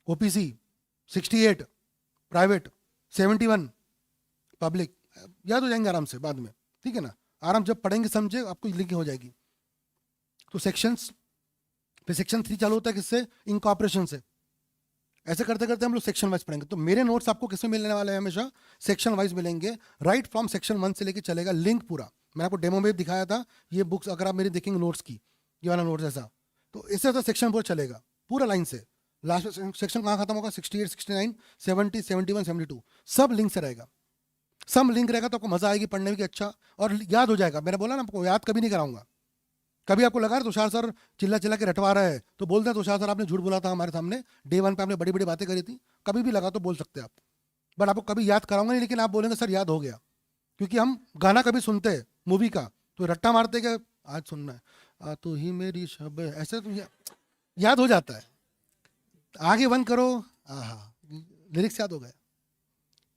OPC, 68 private, 71 public. याद हो जाएंगे आराम से बाद में, ठीक है ना। आराम जब पढ़ेंगे समझे आपको लिंक हो जाएगी। तो सेक्शंस, फिर सेक्शन 3 चालू होता है किससे? इनकॉर्पोरेशन से। ऐसे करते करते हम लोग सेक्शन वाइज पढ़ेंगे। तो मेरे नोट्स आपको किसमें मिलने वाले हैं? हमेशा सेक्शन वाइज मिलेंगे, राइट फ्रॉम सेक्शन 1 से लेके चलेगा लिंक पूरा। मैंने आपको डेमो में दिखाया था ये बुक्स, अगर आप मेरी देखेंगे नोट्स की, ये वाला नोट्स ऐसा, तो इससे तो सेक्शन पूरा चलेगा पूरा लाइन से। लास्ट में सेक्शन कहाँ खत्म होगा? 68, 69, 70, 71, 72, सब लिंक से रहेगा। सब लिंक रहेगा तो आपको मजा आएगी पढ़ने में कि अच्छा, और याद हो जाएगा। मैंने बोला ना आपको, याद कभी नहीं कराऊंगा। कभी आपको लगा तुषार सर चिल्ला चिल्ला के रटवा रहा है तो बोलते हैं तुषार सर आपने झूठ बोला था हमारे सामने, डे 1 पे आपने बड़ी बड़ी बातें करी थी। कभी भी लगा तो बोल सकते हैं आप, बट आपको कभी याद कराऊंगा नहीं, लेकिन आप बोलेंगे सर याद हो गया। क्योंकि हम गाना कभी सुनते हैं मूवी का तो रट्टा मारते कि आज सुनना है, तू ही मेरी शब, ऐसे तो याद हो जाता है। आगे बंद करो, लिरिक्स याद हो गए।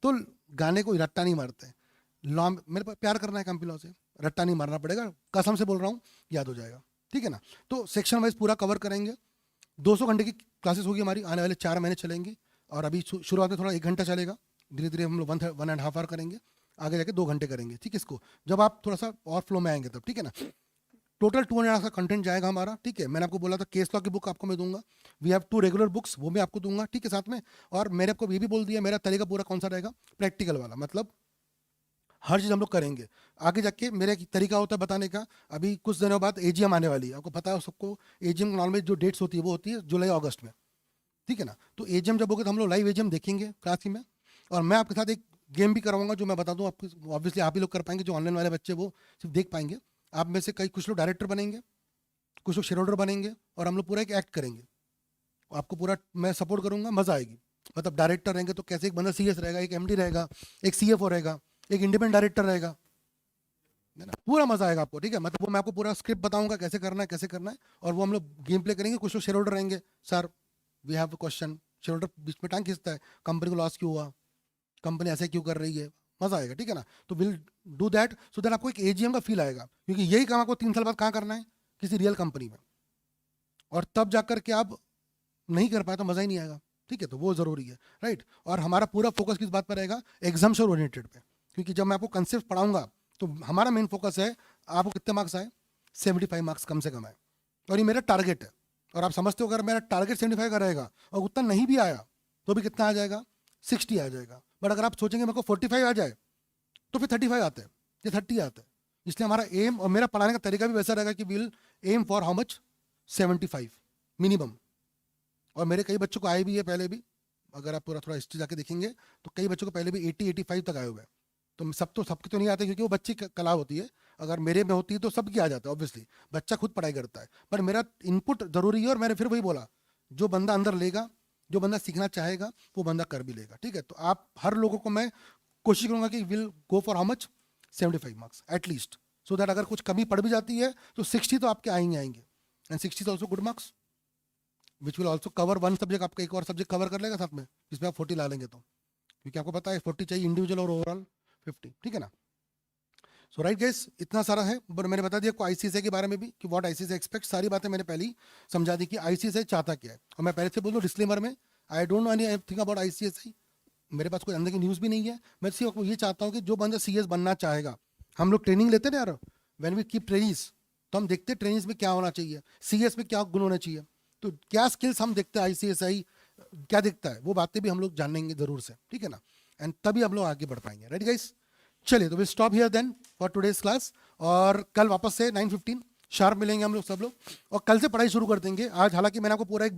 तो गाने को रट्टा नहीं मारते। लॉ मेरे पास प्यार करना है कंपनी लॉ से, रट्टा नहीं मारना पड़ेगा, कसम से बोल रहा हूँ, याद हो जाएगा, ठीक है ना। तो सेक्शन वाइज पूरा कवर करेंगे। 200 घंटे की क्लासेस होगी हमारी, आने वाले 4 महीने चलेंगी। और अभी शुरुआत में थोड़ा 1 घंटा चलेगा, धीरे धीरे हम लोग 1.5 आवर करेंगे, आगे जाके 2 घंटे करेंगे, ठीक है। इसको जब आप थोड़ा सा और फ्लो में आएंगे तब, ठीक है ना। टोटल 2.5 आवर्स का कंटेंट जाएगा हमारा, ठीक है। मैंने आपको बोला था केस लॉ की बुक आपको मैं दूंगा, वी हैव 2 रेगुलर बुक्स, वो मैं आपको दूंगा, ठीक है, साथ में। और मैंने आपको ये भी बोल दिया मेरा तरीका पूरा कौन सा रहेगा, प्रैक्टिकल वाला, मतलब हर चीज़ हम लोग करेंगे। आगे जाके मेरा एक तरीका होता है बताने का। अभी कुछ दिनों बाद AGM आने वाली है, आपको पता है सबको। AGM नॉर्मली जो डेट्स होती है वो होती है जुलाई अगस्त में, ठीक है ना। तो AGM जब होगा तो हम लोग लाइव AGM देखेंगे क्लास में, और मैं आपके साथ एक गेम भी कराऊंगा जो मैं बता दूं आपको। ऑब्वियसली आप ही लोग कर पाएंगे, जो ऑनलाइन वाले बच्चे वो सिर्फ देख पाएंगे। आप में से कई कुछ लोग डायरेक्टर बनेंगे, कुछ लोग शेयर होल्डर बनेंगे, और हम लोग पूरा एक एक्ट करेंगे। आपको पूरा मैं सपोर्ट करूंगा, मजा आएगी। मतलब डायरेक्टर रहेंगे तो कैसे एक बंदा CS रहेगा, एक MD रहेगा, एक CFO रहेगा, एक इंडिपेंडेंट डायरेक्टर रहेगा, है ना। पूरा मजा आएगा आपको, ठीक है। मतलब वो मैं आपको पूरा स्क्रिप्ट बताऊंगा कैसे करना है, कैसे करना है, और वो हम लोग गेम प्ले करेंगे। कुछ लोग शेयर होल्डर रहेंगे, sir we have a question, share holder बीच में टांग खींचता है, कंपनी को लॉस क्यों हुआ, कंपनी ऐसे क्यों कर रही है, मजा आएगा, ठीक है ना। तो will do that so that आपको एक AGM का फील आएगा, क्योंकि यही काम आपको 3 साल बाद कहाँ करना है, किसी रियल कंपनी में। और तब जाकर के आप नहीं कर पाए तो मजा ही नहीं आएगा, ठीक है। तो वो जरूरी है, राइट। और हमारा पूरा फोकस किस बात पर रहेगा, एग्जाम्स और ओरिएंटेड पे। क्योंकि जब मैं आपको कंसेप्ट पढ़ाऊंगा तो हमारा मेन फोकस है आपको कितने मार्क्स आए, 75 मार्क्स कम से कम आए, और ये मेरा टारगेट है। और आप समझते हो अगर मेरा टारगेट 75 का रहेगा और उतना नहीं भी आया तो भी कितना आ जाएगा, 60 आ जाएगा। बट अगर आप सोचेंगे मेरे को 45 आ जाए तो फिर 35 आता है या 30 आता है। इसलिए हमारा एम और मेरा पढ़ाने का तरीका भी वैसा रहेगा कि we'll aim for how much, 75 minimum. और मेरे कई बच्चों को आए भी है पहले भी, अगर आप पूरा थोड़ा हिस्ट्री जाके देखेंगे तो कई बच्चों को पहले भी 80-85 तक आए हुए हैं। तो सबके तो नहीं आते क्योंकि वो बच्चे की कला होती है। अगर मेरे में होती है तो सबकी आ जाता है ऑब्वियसली, बच्चा खुद पढ़ाई करता है। पर मेरा इनपुट जरूरी है और मैंने फिर वही बोला, जो बंदा अंदर लेगा, जो बंदा सीखना चाहेगा वो बंदा कर भी लेगा। ठीक है, तो आप हर लोगों को मैं कोशिश करूंगा कि will go for how much, 75 marks at least, so that अगर कुछ कमी पड़ भी जाती है तो 60 तो आपके आएंगे and 60 is also good marks which will also cover one subject, आपका एक और सब्जेक्ट कवर कर लेगा साथ में जिसमें आप 40 ला लेंगे। तो क्योंकि आपको पता है 40 चाहिए इंडिविजुअल और ओवरऑल 50, ठीक है ना। सो राइट गाइस, इतना सारा है। बट मैंने बता दिया आपको आईसीएसआई के बारे में भी कि व्हाट आईसीएसआई एक्सपेक्ट, सारी बातें मैंने पहले ही समझा दी कि आईसीएसआई चाहता क्या है। और मैं पहले से बोल दूं डिस्क्लेमर में, I don't know anything about ICSI, मेरे पास कोई अंदर की न्यूज़ भी नहीं है। मैं सिर्फ आपको ये चाहता हूँ कि जो बंदा सीएस बनना चाहेगा, हम लोग ट्रेनिंग लेते ना यार, व्हेन वी कीप ट्रेनिंग्स, तो हम देखते हैं ट्रेनिंग्स में क्या होना चाहिए, सीएस में क्या गुण होना चाहिए, तो क्या स्किल्स हम देखते हैं आईसीएसआई क्या दिखता है, वो बातें भी हम लोग जानेंगे जरूर से, ठीक है ना। एंड तभी हम लोग आगे बढ़ पाएंगे। राइट गाइस, चलिए तो we'll stop here then for today's class. और कल वापस से 9:15 शार्प मिलेंगे हम लोग सब लोग, और कल से पढ़ाई शुरू कर देंगे। आज हालांकि मैंने आपको पूरा एक